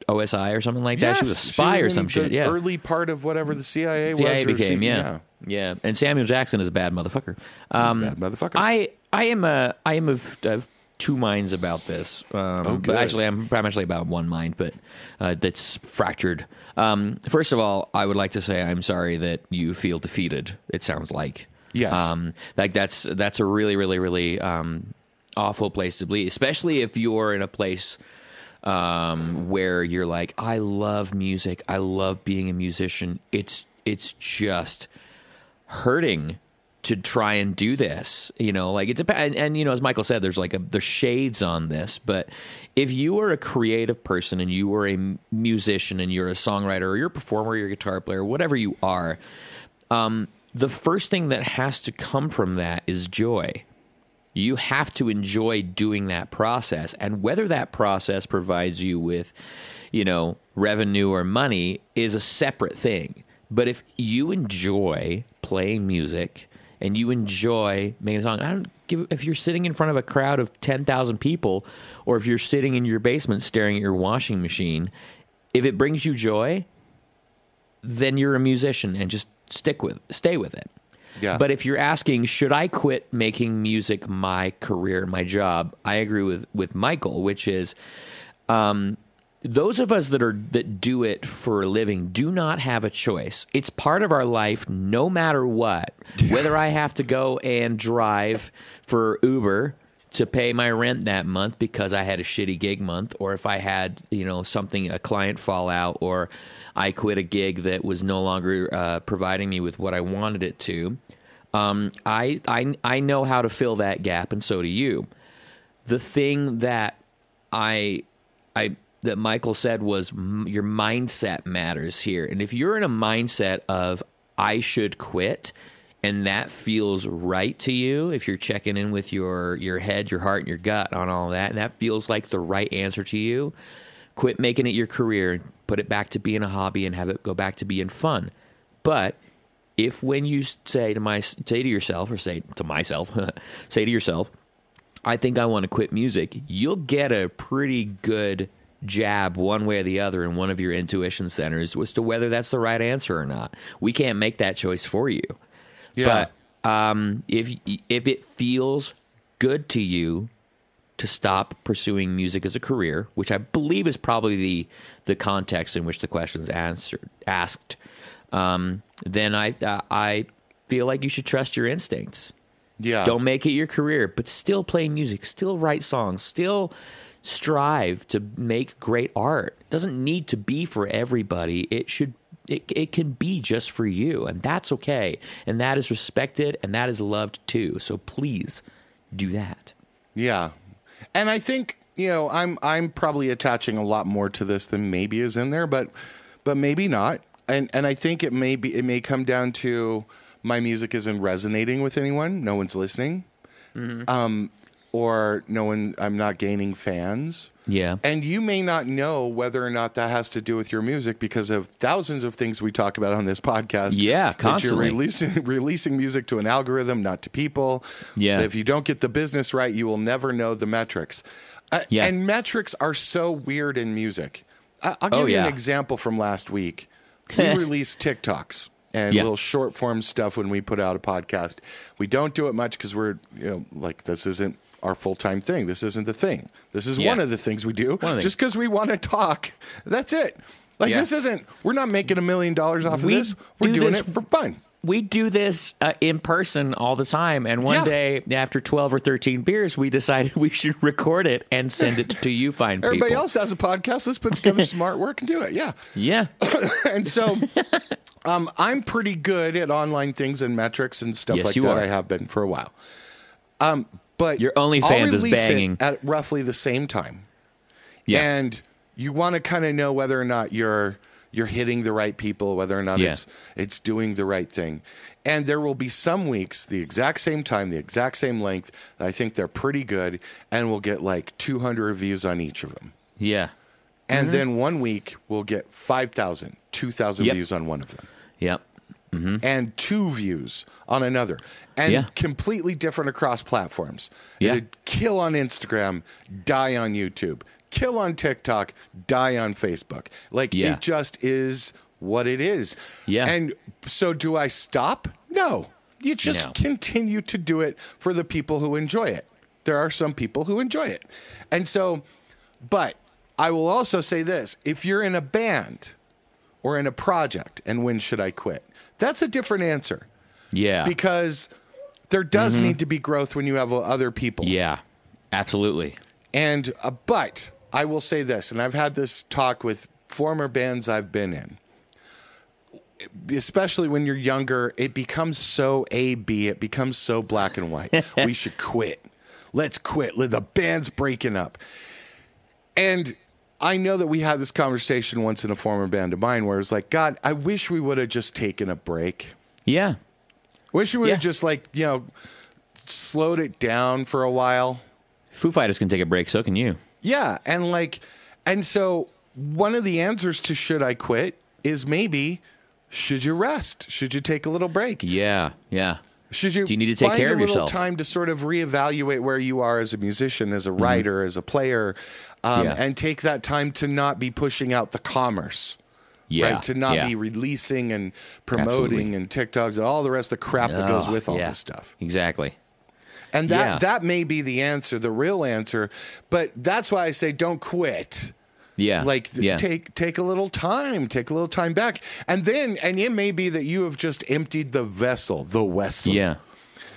OSI or something like that? She was a spy or some shit. Yeah. Early part of whatever the CIA was. CIA became. Yeah. And Samuel Jackson is a bad motherfucker. Bad motherfucker. I am of two minds about this. But good. actually, I'm actually about one mind, but that's fractured. First of all, I would like to say I'm sorry that you feel defeated. It sounds like. Yes. Like that's a really, really, really awful place to be, especially if you're in a place where you're like, I love music, I love being a musician. It's just hurting to try and do this, like it depends. And as Michael said, there's shades on this, but if you are a creative person and you are a musician and you're a songwriter or you're a performer, or you're a guitar player, whatever you are, the first thing that has to come from that is joy. You have to enjoy doing that process. And whether that process provides you with, revenue or money is a separate thing. But if you enjoy playing music and you enjoy making a song, if you're sitting in front of a crowd of 10,000 people, or if you're sitting in your basement staring at your washing machine, if it brings you joy, then you're a musician and just stay with it. Yeah. But if you're asking, should I quit making music my career, my job? I agree with Michael, which is those of us that do it for a living do not have a choice. It's part of our life no matter what. Whether I have to go and drive for Uber to pay my rent that month because I had a shitty gig month, or if I had, a client fall out, or I quit a gig that was no longer providing me with what I wanted it to. I know how to fill that gap, and so do you. The thing that that Michael said was your mindset matters here. And if you're in a mindset of I should quit, and that feels right to you, if you're checking in with your head, your heart, and your gut on all that, and that feels like the right answer to you, quit making it your career, put it back to being a hobby, and have it go back to being fun. But if when you say to yourself, I think I want to quit music, you'll get a pretty good jab one way or the other in one of your intuition centers as to whether that's the right answer or not. We can't make that choice for you. Yeah. But if it feels good to you to stop pursuing music as a career, which I believe is probably the context in which the question's asked, then I feel like you should trust your instincts. Yeah. Don't make it your career, but still play music, still write songs, still strive to make great art. It doesn't need to be for everybody. It can be just for you, and that's okay. And that is respected, and that is loved too. So please do that. Yeah. And I think, I'm probably attaching a lot more to this than maybe is in there, but maybe not. And I think it may come down to my music isn't resonating with anyone. No one's listening. Mm-hmm. Or I'm not gaining fans. Yeah. And you may not know whether or not that has to do with your music because of thousands of things we talk about on this podcast. Yeah, constantly. That you're releasing music to an algorithm, not to people. Yeah. If you don't get the business right, you will never know the metrics. Yeah. And metrics are so weird in music. I'll give you an example from last week. We released TikToks and little short form stuff when we put out a podcast. We don't do it much because we're, this isn't our full-time thing. This isn't the thing. This is one of the things we do just because we want to talk. That's it. We're not making $1 million off of this. We're doing it for fun. We do this in person all the time. And one day after 12 or 13 beers, we decided we should record it and send it to you fine people. Everybody else has a podcast. Let's put together some artwork and do it. Yeah. Yeah. And so I'm pretty good at online things and metrics and stuff like that. I have been for a while. But your OnlyFans is banging at roughly the same time. Yeah. And you want to kind of know whether or not you're hitting the right people, whether or not it's doing the right thing. And there will be some weeks, the exact same time, the exact same length, that I think they're pretty good, and we'll get like 200 views on each of them. Yeah. And then one week we'll get 5,000, 2,000 views on one of them. Yep. Mm-hmm. And 2 views on another. And completely different across platforms. Yeah. It'd kill on Instagram, die on YouTube. Kill on TikTok, die on Facebook. It just is what it is. Yeah. And so do I stop? No. You just continue to do it for the people who enjoy it. There are some people who enjoy it. And so, but I will also say this. If you're in a band or in a project and when should I quit? That's a different answer. Yeah. Because there does need to be growth when you have other people. Yeah, absolutely. And, but I will say this, and I've had this talk with former bands I've been in. Especially when you're younger, it becomes so A-B. It becomes so black and white. We should quit. Let's quit. The band's breaking up. And I know that we had this conversation once in a former band of mine where it's like, God, I wish we would have just taken a break. Yeah. Wish we would have just slowed it down for a while. Foo Fighters can take a break, so can you. Yeah. And so one of the answers to should I quit is maybe, should you rest? Should you take a little break? Yeah, yeah. Should you Do you need to take care of yourself? Find a little time to sort of reevaluate where you are as a musician, as a writer, as a player, and take that time to not be pushing out the commerce. Yeah. Right? To not be releasing and promoting and TikToks and all the rest of the crap that goes with all this stuff. Exactly. And that may be the answer, the real answer. But that's why I say don't quit. Yeah. Take a little time, take a little time back. And it may be that you have just emptied the vessel. Yeah.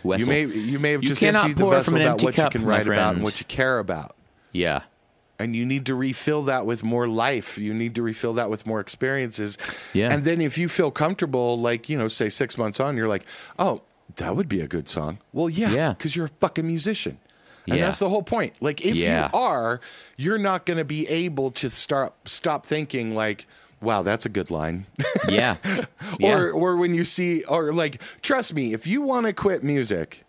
You may have just cannot emptied the pour vessel from an about empty what you cup, can my write about friend. and what you care about. Yeah. And you need to refill that with more life. You need to refill that with more experiences. Yeah. And then if you feel comfortable, say 6 months on, you're like, oh, that would be a good song. Well, yeah, because you're a fucking musician. And that's the whole point. Like, if you are, you're not going to be able to stop thinking like, wow, that's a good line. Yeah. Or when you see, trust me, if you want to quit music,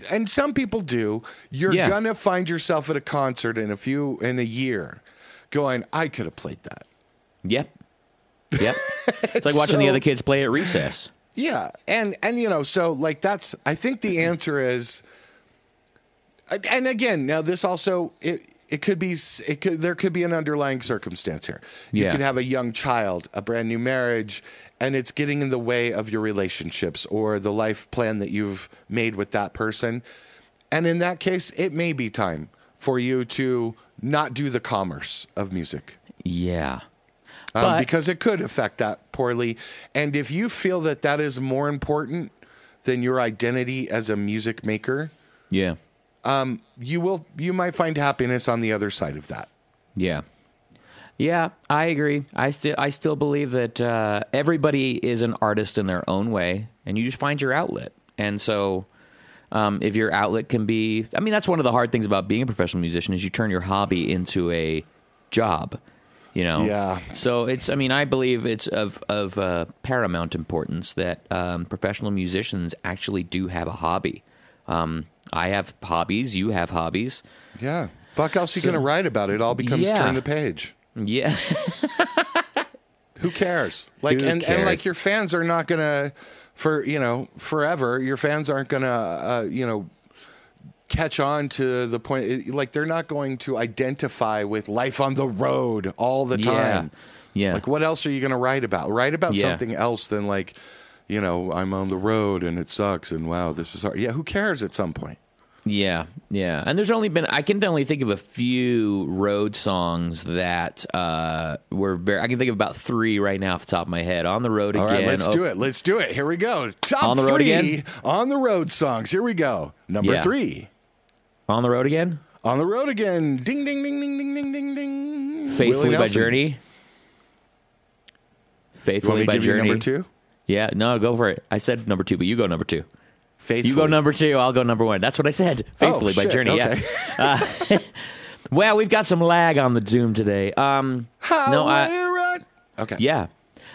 and some people do, you're going to find yourself at a concert in a year going, I could have played that. Yep. It's like watching the other kids play at recess. Yeah. And that's, I think the answer is, and again, now this also, there could be an underlying circumstance here. You could have a young child, a brand new marriage, and it's getting in the way of your relationships or the life plan that you've made with that person. And in that case, it may be time for you to not do the commerce of music. Yeah. Because it could affect that poorly. And if you feel that is more important than your identity as a music maker, you might find happiness on the other side of that. Yeah. Yeah, I agree. I still believe that everybody is an artist in their own way, and you just find your outlet. And so if your outlet can be, that's one of the hard things about being a professional musician is you turn your hobby into a job, Yeah. So I believe it's of paramount importance that professional musicians actually do have a hobby. I have hobbies. You have hobbies. Yeah. Fuck else are you going to write about? It all becomes turn the page. Yeah. Who cares? And your fans are not going to, forever, your fans aren't going to, catch on to the point. They're not going to identify with life on the road all the time. Yeah. What else are you going to write about? Write about something else than I'm on the road and it sucks and wow, this is hard. Yeah, who cares at some point? Yeah. And I can only think of a few road songs that were I can think of about 3 right now off the top of my head. On the Road Again. All right, let's do it. Here we go. Top On the Road 3 Again? On the Road songs. Here we go. Number 3. On the Road Again? On the Road Again. Ding, ding, ding, ding, ding, ding, ding, ding. Faithfully by Journey. Faithfully by Journey. Number 2? Yeah, no, go for it. I said number 2, but you go number 2. Faithfully. You go number 2, I'll go number 1. That's what I said. Faithfully by Journey. Okay. Yeah. Well, we've got some lag on the Zoom today. Run. Okay. Yeah.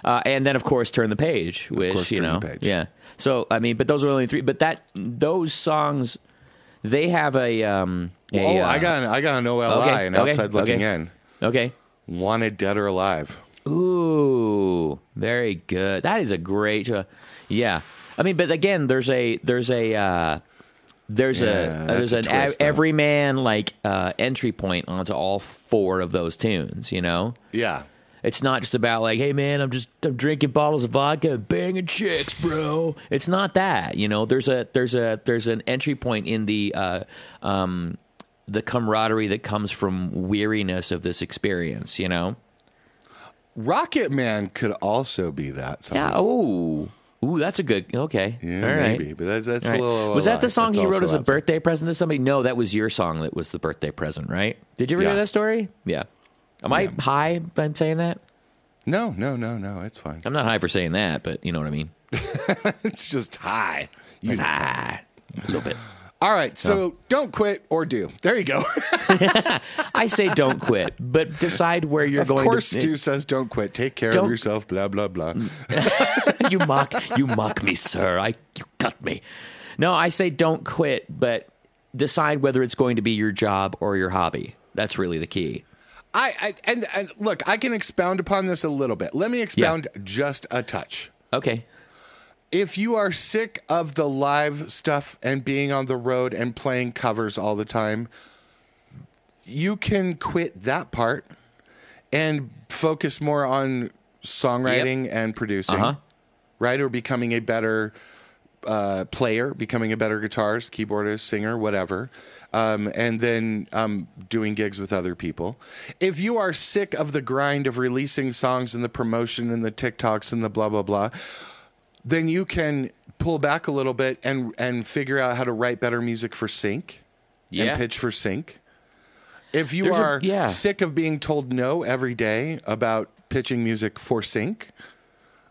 And then, of course, Turn the Page, which, Turn the Page. Yeah. So, but those are only 3. But those songs, they have a... I got an OLI, and outside looking in. Okay. Wanted Dead or Alive. Ooh, very good. That is a great... yeah. But again, there's an everyman entry point onto all 4 of those tunes, Yeah. It's not just about like, hey man, I'm drinking bottles of vodka and banging chicks, bro. It's not that, you know. There's an entry point in the camaraderie that comes from weariness of this experience, you know. Rocket Man could also be that song. Yeah. Ooh, that's a good. Okay. Yeah, all right. maybe, but that's All right. a little. Was that the song that's he wrote also as a birthday present to somebody? No, that was your song that was the birthday present, right? Did you ever hear that story? Yeah. Am I high if I'm saying that? No. It's fine. I'm not high for saying that, but you know what I mean. It's just high. It's high. A little bit. All right, so don't quit or do. There you go. I say don't quit, but decide where you're going. Of course, Stu says don't quit. Take care of yourself. Blah blah blah. You mock me, sir. You cut me. No, I say don't quit, but decide whether it's going to be your job or your hobby. That's really the key. And look, I can expound upon this a little bit. Let me expound just a touch. Okay. If you are sick of the live stuff and being on the road and playing covers all the time, you can quit that part and focus more on songwriting and producing, right? Or becoming a better player, becoming a better guitarist, keyboardist, singer, whatever. And then doing gigs with other people. If you are sick of the grind of releasing songs and the promotion and the TikToks and the blah, blah, blah, then you can pull back a little bit and figure out how to write better music for sync and pitch for sync. If you are sick of being told no every day about pitching music for sync,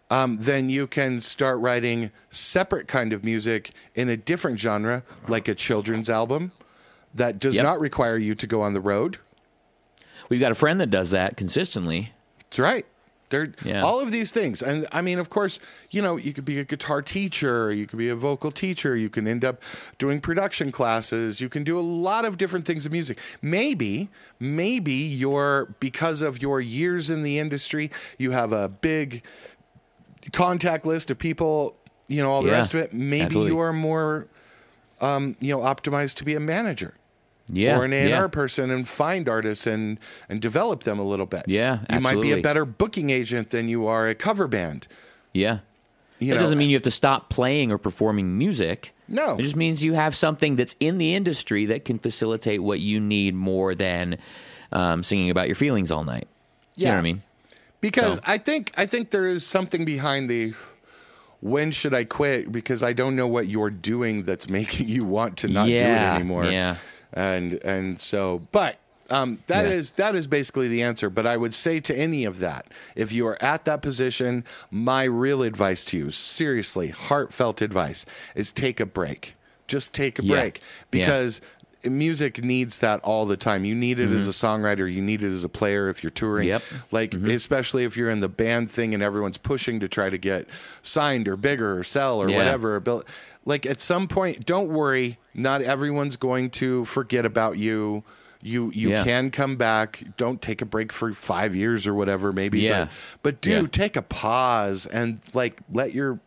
then you can start writing separate kind of music in a different genre, like a children's album that does not require you to go on the road. We've got a friend that does that consistently. That's right. All of these things. And I mean, of course, you know, you could be a guitar teacher, you could be a vocal teacher, you can end up doing production classes, you can do a lot of different things in music. Maybe because of your years in the industry, you have a big contact list of people, you know, all the rest of it. Maybe you are more, optimized to be a manager. Or an A&R person and find artists and develop them a little bit. Yeah, you might be a better booking agent than you are a cover band. Yeah. That doesn't mean you have to stop playing or performing music. No. It just means you have something that's in the industry that can facilitate what you need more than singing about your feelings all night. Yeah. You know what I mean? Because I think there is something behind the when should I quit, because I don't know what you're doing that's making you want to not do it anymore. Yeah. And so, but that is basically the answer. But I would say to any of that, if you are at that position, my real advice to you, seriously, heartfelt advice, is take a break. Just take a break, because music needs that all the time. You need it as a songwriter. You need it as a player if you're touring. Especially if you're in the band thing and everyone's pushing to try to get signed or bigger or sell or whatever. Like at some point, don't worry. Not everyone's going to forget about you. You can come back. Don't take a break for 5 years or whatever, maybe. But take a pause and like let your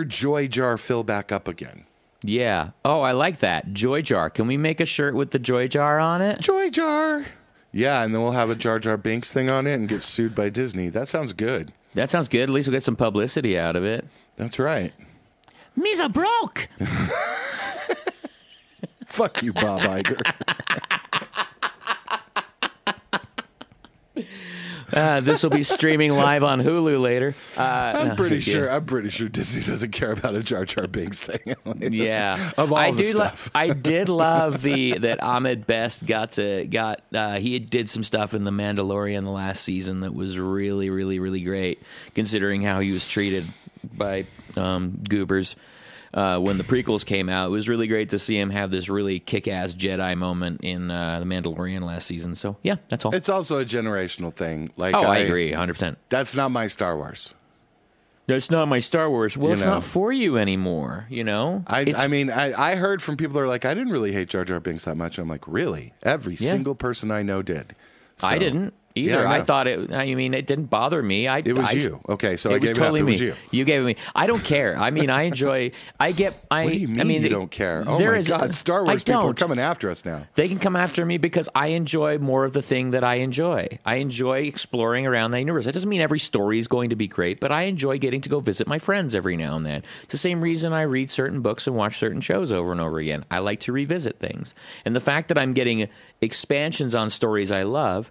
joy jar fill back up again. Yeah. Oh, I like that. Joy jar. Can we make a shirt with the joy jar on it? Joy jar. Yeah, and then we'll have a Jar Jar Binks thing on it and get sued by Disney. That sounds good. That sounds good. At least we'll get some publicity out of it. That's right. Me's a broke. Fuck you, Bob Iger. This will be streaming live on Hulu later. I'm pretty sure Disney doesn't care about a Jar Jar Binks thing. Of all the stuff. I did love that Ahmed Best he did some stuff in The Mandalorian the last season that was really, really, really great, considering how he was treated by goobers. When the prequels came out, it was really great to see him have this really kick-ass Jedi moment in The Mandalorian last season. So, yeah, that's all. It's also a generational thing. Like, I agree, 100%. That's not my Star Wars. That's not my Star Wars. Well, it's not for you anymore, you know? I heard from people that are like, I didn't really hate Jar Jar Binks that much. I'm like, really? Every single person I know did. So, I didn't. either. Yeah, I I know. thought it. I mean, it didn't bother me. It was you. Okay, so I It was gave totally it up. It me. was you. You gave it me. I don't care. I mean, I enjoy. What do you mean you don't care? Oh my God, Star Wars people are coming after us now. They can come after me because I enjoy more of the thing that I enjoy. I enjoy exploring around that universe. That doesn't mean every story is going to be great, but I enjoy getting to go visit my friends every now and then. It's the same reason I read certain books and watch certain shows over and over again. I like to revisit things. And the fact that I'm getting expansions on stories I love,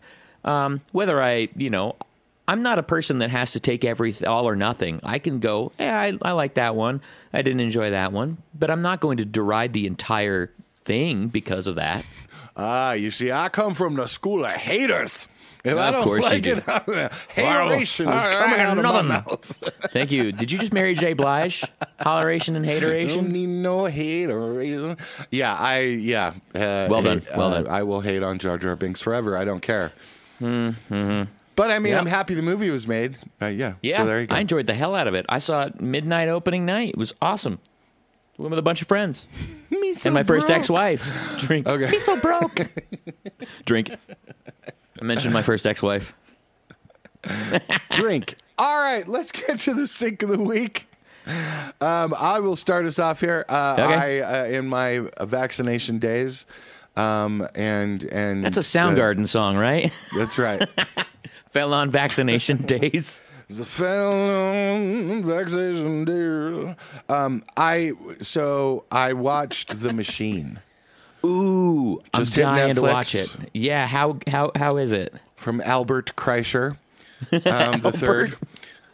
whether I'm not a person that has to take all or nothing. I can go, I like that one. I didn't enjoy that one. But I'm not going to deride the entire thing because of that. You see, I come from the school of haters. If I Of don't course you like do. it, hateration is coming out of my mouth. Thank you. Did you just marry J. Blige? Holleration and Don't hateration? need no hateration. Yeah. Well done. Well done. I will hate on Jar Jar Binks forever. I don't care. But I mean, Yep. I'm happy the movie was made. Yeah. Yeah, So there you go. I enjoyed the hell out of it. I saw it midnight opening night. It was awesome. Went with a bunch of friends. Me so And my first broke. ex-wife. Drink. Okay. He's so broke. Drink. I mentioned my first ex-wife. Drink. All right, let's get to the sink of the week. I will start us off here. Okay. I in my vaccination days, and That's a Soundgarden song, right? That's right. Fell on vaccination days. The felon vaccination day. I watched The Machine Ooh, Just I'm hit dying to Netflix. watch it. Yeah, how is it? from Albert Kreischer, the third.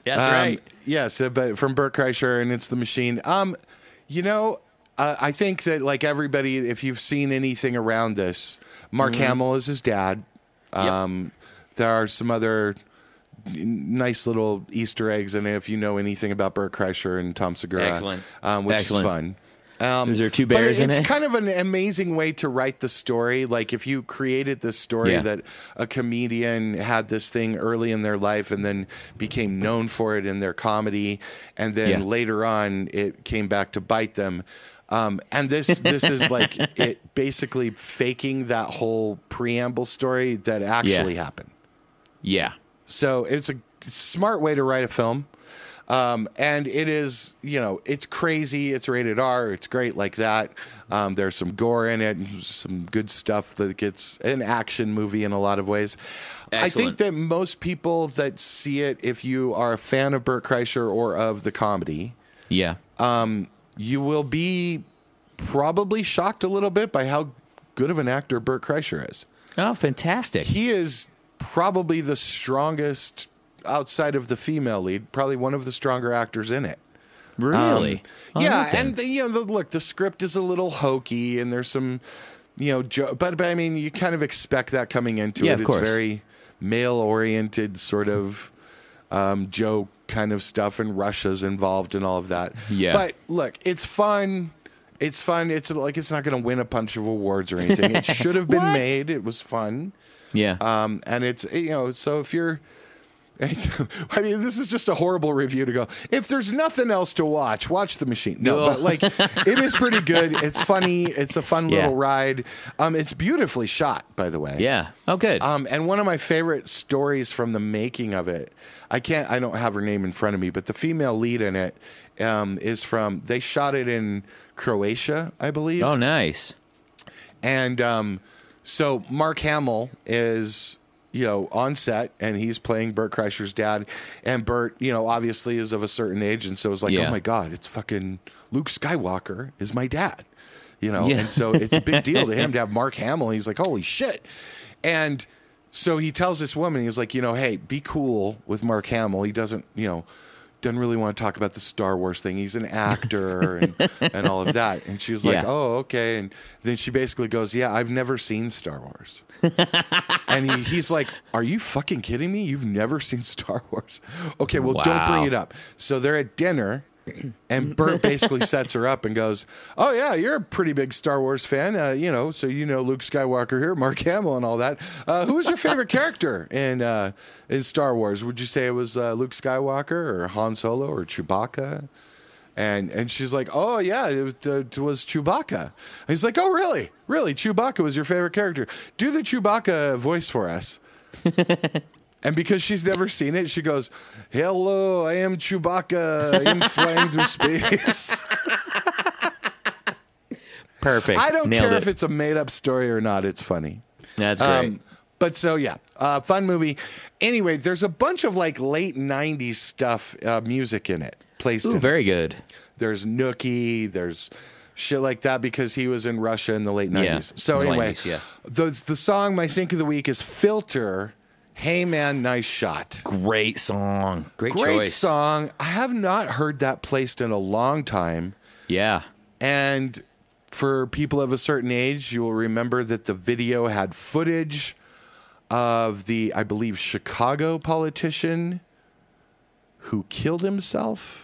That's right. Yes, but from Bert Kreischer, and it's The Machine. I think that like everybody, if you've seen anything around this, Mark Hamill is his dad. Yep. There are some other nice little Easter eggs in it if you know anything about Bert Kreischer and Tom Segura. Excellent. Which Excellent. is fun. Is there two bears but in it's it? kind of an amazing way to write the story. Like if you created this story Yeah. that a comedian had this thing early in their life and then became known for it in their comedy, and then Yeah. later on it came back to bite them. And this is like it basically faking that whole preamble story that actually happened. Yeah. So it's a smart way to write a film. And it is, it's crazy. It's rated R. It's great like that. There's some gore in it, and some good stuff that gets an action movie in a lot of ways. I think Excellent. that most people that see it, if you are a fan of Bert Kreischer or of the comedy, Yeah. you will be probably shocked a little bit by how good of an actor Bert Kreischer is. Oh, fantastic. He is probably the strongest outside of the female lead, probably one of the stronger actors in it. Really? All Yeah, right then. and look, the script is a little hokey, and there's some, but I mean, you kind of expect that coming into Yeah, it. of It's course. very male-oriented sort of joke kind of stuff, and Russia's involved and all of that. Yeah. But look, it's fun. It's fun. It's like it's not going to win a bunch of awards or anything. It should have been made. It was fun. Yeah. And it's, so if you're, I mean, this is just a horrible review to go, if there's nothing else to watch The Machine. No, No. but like, it is pretty good. It's funny. It's a fun Yeah. little ride. It's beautifully shot, by the way. Yeah. Oh, good. And one of my favorite stories from the making of it, I don't have her name in front of me, but the female lead in it is they shot it in Croatia, I believe. Oh, nice. And so Mark Hamill is, on set, and he's playing Bert Kreischer's dad. And Bert, obviously is of a certain age, and so it's like, Yeah. oh my God, it's fucking Luke Skywalker is my dad. Yeah. And so it's a big deal to him to have Mark Hamill. He's like, holy shit. And so he tells this woman, he's like, hey, be cool with Mark Hamill. He doesn't really want to talk about the Star Wars thing. He's an actor and all of that. And she was like, Yeah. oh, okay. And then she basically goes, yeah, I've never seen Star Wars. And he's like, are you fucking kidding me? You've never seen Star Wars? Okay, well, don't bring Wow. it up. So they're at dinner, and Bert basically sets her up and goes, oh, yeah, you're a pretty big Star Wars fan. So Luke Skywalker here, Mark Hamill and all that. Who was your favorite character in Star Wars? Would you say it was Luke Skywalker or Han Solo or Chewbacca? And she's like, oh, yeah, it was Chewbacca. And he's like, oh, really? Really? Chewbacca was your favorite character? Do the Chewbacca voice for us. And because she's never seen it, she goes, "Hello, I am Chewbacca. I am flying through space." Perfect. I don't Nailed care it. if it's a made-up story or not. It's funny. That's great. But so, yeah, fun movie. Anyway, there's a bunch of like late 90s stuff, music in it, placed in Ooh, it. very good. There's Nookie, there's shit like that because he was in Russia in the late 90s. Yeah, So in the anyway, 90s, yeah. the song, my sync of the week is Filter, Hey Man, Nice Shot. Great song. Great choice. Song. I have not heard that placed in a long time. Yeah. And for people of a certain age, you will remember that the video had footage of the, I believe, Chicago politician who killed himself.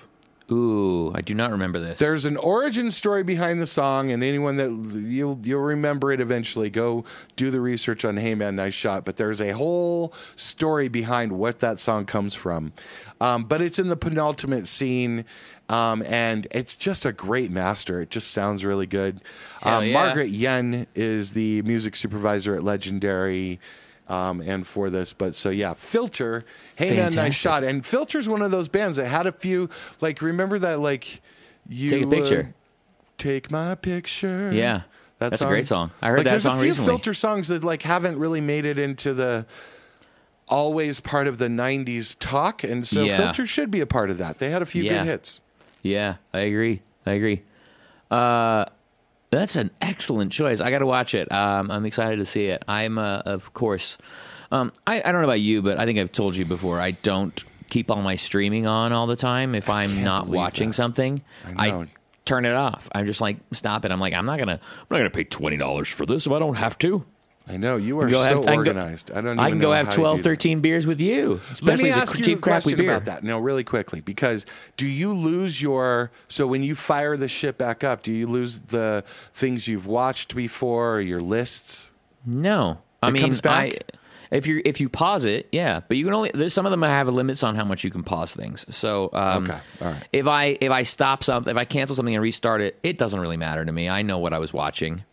Ooh, I do not remember this. There's an origin story behind the song, and anyone that you'll remember it eventually. Go do the research on "Hey Man, Nice Shot." But there's a whole story behind what that song comes from. But it's in the penultimate scene, and it's just a great master. It just sounds really good. Hell yeah. Margaret Yen is the music supervisor at Legendary. And for this, but so yeah, Filter, Hey Man, Nice Fantastic. Shot. And Filter's one of those bands that had a few, like, remember that, like, you Take a picture. Take my picture. Yeah. That That's a great song. I heard like, that there's song a few recently. Filter songs that like haven't really made it into the always part of the 90s talk, and so Yeah. Filter should be a part of that. They had a few Yeah. good hits. Yeah, I agree. That's an excellent choice. I got to watch it. I'm excited to see it. I'm, of course, I don't know about you, but I think I've told you before, I don't keep all my streaming on all the time. If I'm not believe watching that. something, I know. I turn it off. I'm just like, stop it. I'm like, I'm not gonna pay $20 for this if I don't have to. I know you are Go so have- I can go- organized. I don't. I even can go know have how you 12, do that. 13 beers with you, Let especially me the ask you a cheap, crappy question beer. about that. No, really quickly, because do you lose your? So when you fire the shit back up, do you lose the things you've watched before or your lists? No, I It mean, comes back? if you pause it, yeah, but you can only there's some of them that have limits on how much you can pause things. So Okay, all right. if I stop something, if I cancel something and restart it, it doesn't really matter to me. I know what I was watching,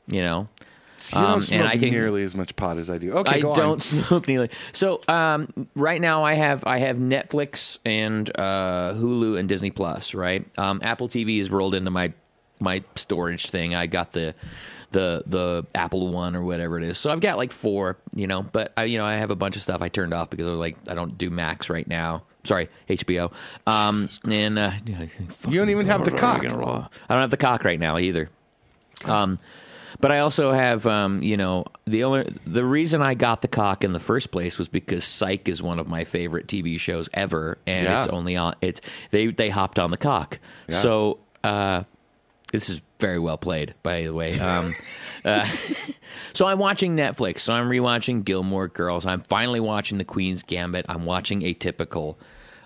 you know. So you don't smoke and I can, nearly as much pot as I do. Okay, I go on. don't smoke nearly. So right now I have Netflix and Hulu and Disney Plus. Right, Apple TV is rolled into my storage thing. I got the Apple One or whatever it is. So I've got like 4, you know. But I have a bunch of stuff I turned off because I was like, I don't do Max right now. Sorry, HBO. You don't even have the cock. I don't have the cock right now either. But I also have, the reason I got the cock in the first place was because Psych is one of my favorite TV shows ever, and Yeah. it's only on. They hopped on the cock, Yeah. so this is very well played, by the way. So I'm watching Netflix. So I'm rewatching Gilmore Girls. I'm finally watching The Queen's Gambit. I'm watching Atypical,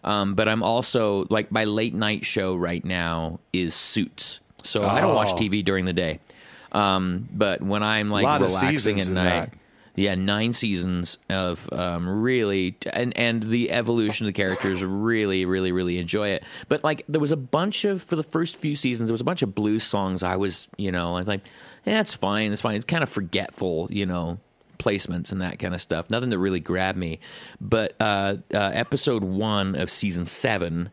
but I'm also like my late night show right now is Suits. So I don't watch TV during the day. But when I'm like Lot of relaxing seasons at in night, that. yeah, 9 seasons of really, and the evolution of the characters, really, really, really enjoy it. But like, there was a bunch of, for the first few seasons, there was a bunch of blues songs. I was like, yeah, it's fine, it's fine. It's kind of forgetful, placements and that kind of stuff. Nothing that really grabbed me. But episode 1 of season 7,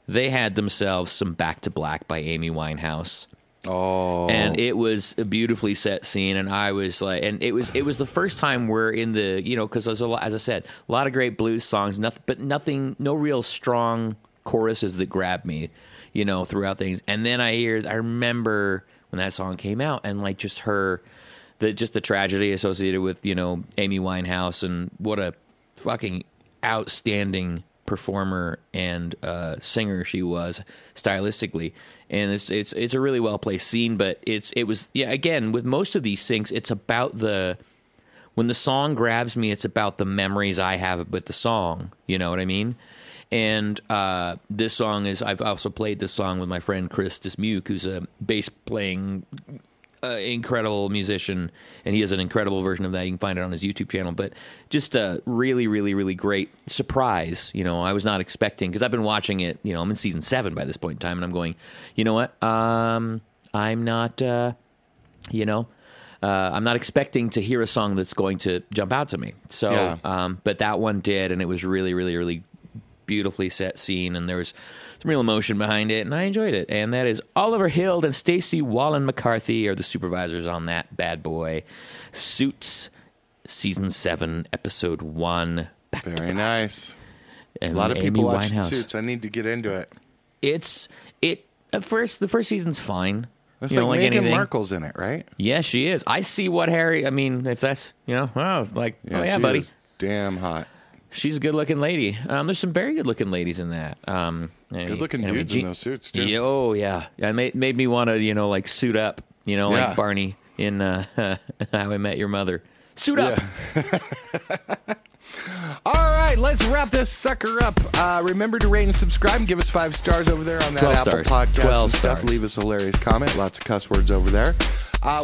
they had themselves some Back to Black by Amy Winehouse. Oh, And it was a beautifully set scene, and I was like, and it was the first time we're in the, because there's as I said, a lot of great blues songs, no real strong choruses that grabbed me, throughout things. And then I remember when that song came out, and like just the tragedy associated with Amy Winehouse, and what a fucking outstanding performer and singer she was stylistically. And it's a really well placed scene, but it was again, with most of these things, it's about when the song grabs me, it's about the memories I have with the song. You know what I mean? And this song I've also played this song with my friend Chris Dismuke, who's a bass playing incredible musician, and he has an incredible version of that. You can find it on his YouTube channel. But just a really, really, really great surprise. I was not expecting, because I've been watching it. I'm in season 7 by this point in time, and I'm going, you know what? I'm not, I'm not expecting to hear a song that's going to jump out to me. So, but that one did, and it was really, really, really beautifully set scene, and there was some real emotion behind it, and I enjoyed it. And that is Oliver Hild and Stacey Wallen McCarthy are the supervisors on that bad boy. Suits, Season 7, Episode 1. Very nice. And a lot of people watch Winehouse. Suits. I need to get into it. At first, the first season's fine. It's You like don't like Meghan anything. Markle's in it, right? Yeah, she is. I see what Harry. I mean, if that's it's like, she buddy. is damn hot. She's a good-looking lady. There's some very good-looking ladies in that. Good-looking dudes in those suits too. Oh yeah, it made me want to like suit up. Like Barney in How I Met Your Mother. Suit up. All right, let's wrap this sucker up. Remember to rate and subscribe and give us 5 stars over there on that 12 Apple stars. Podcast 12 and stuff. stars. Leave us a hilarious comment. Lots of cuss words over there.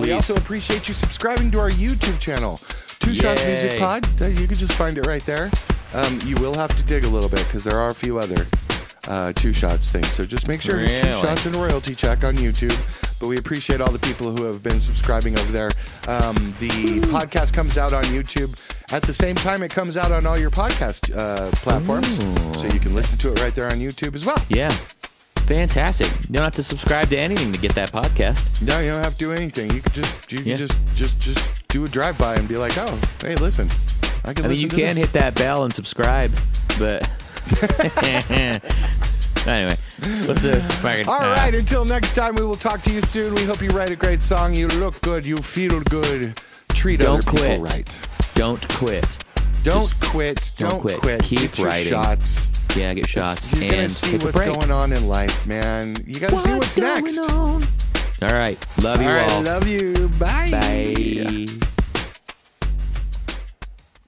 We also appreciate you subscribing to our YouTube channel, 2Shots Yay. Music Pod. You can just find it right there. You will have to dig a little bit because there are a few other 2 Shots things. So just make sure to 2 Shots and royalty check on YouTube. But we appreciate all the people who have been subscribing over there. The podcast comes out on YouTube at the same time it comes out on all your podcast platforms. Ooh. So you can listen to it right there on YouTube as well. Yeah. Fantastic. You don't have to subscribe to anything to get that podcast. No, you don't have to do anything. You could just do a drive-by and be like, oh, hey, listen. I mean, you can hit that bell and subscribe, but anyway, let's all right, until next time, we will talk to you soon. We hope you write a great song. You look good. You feel good. Treat other people right. Don't quit. Don't quit. Don't quit. Keep get your writing. Shots. Yeah, get shots. You're gonna and see take a what's break. going on in life, man. You gotta see what's next. All right. Love you all. Love you. Bye. Bye.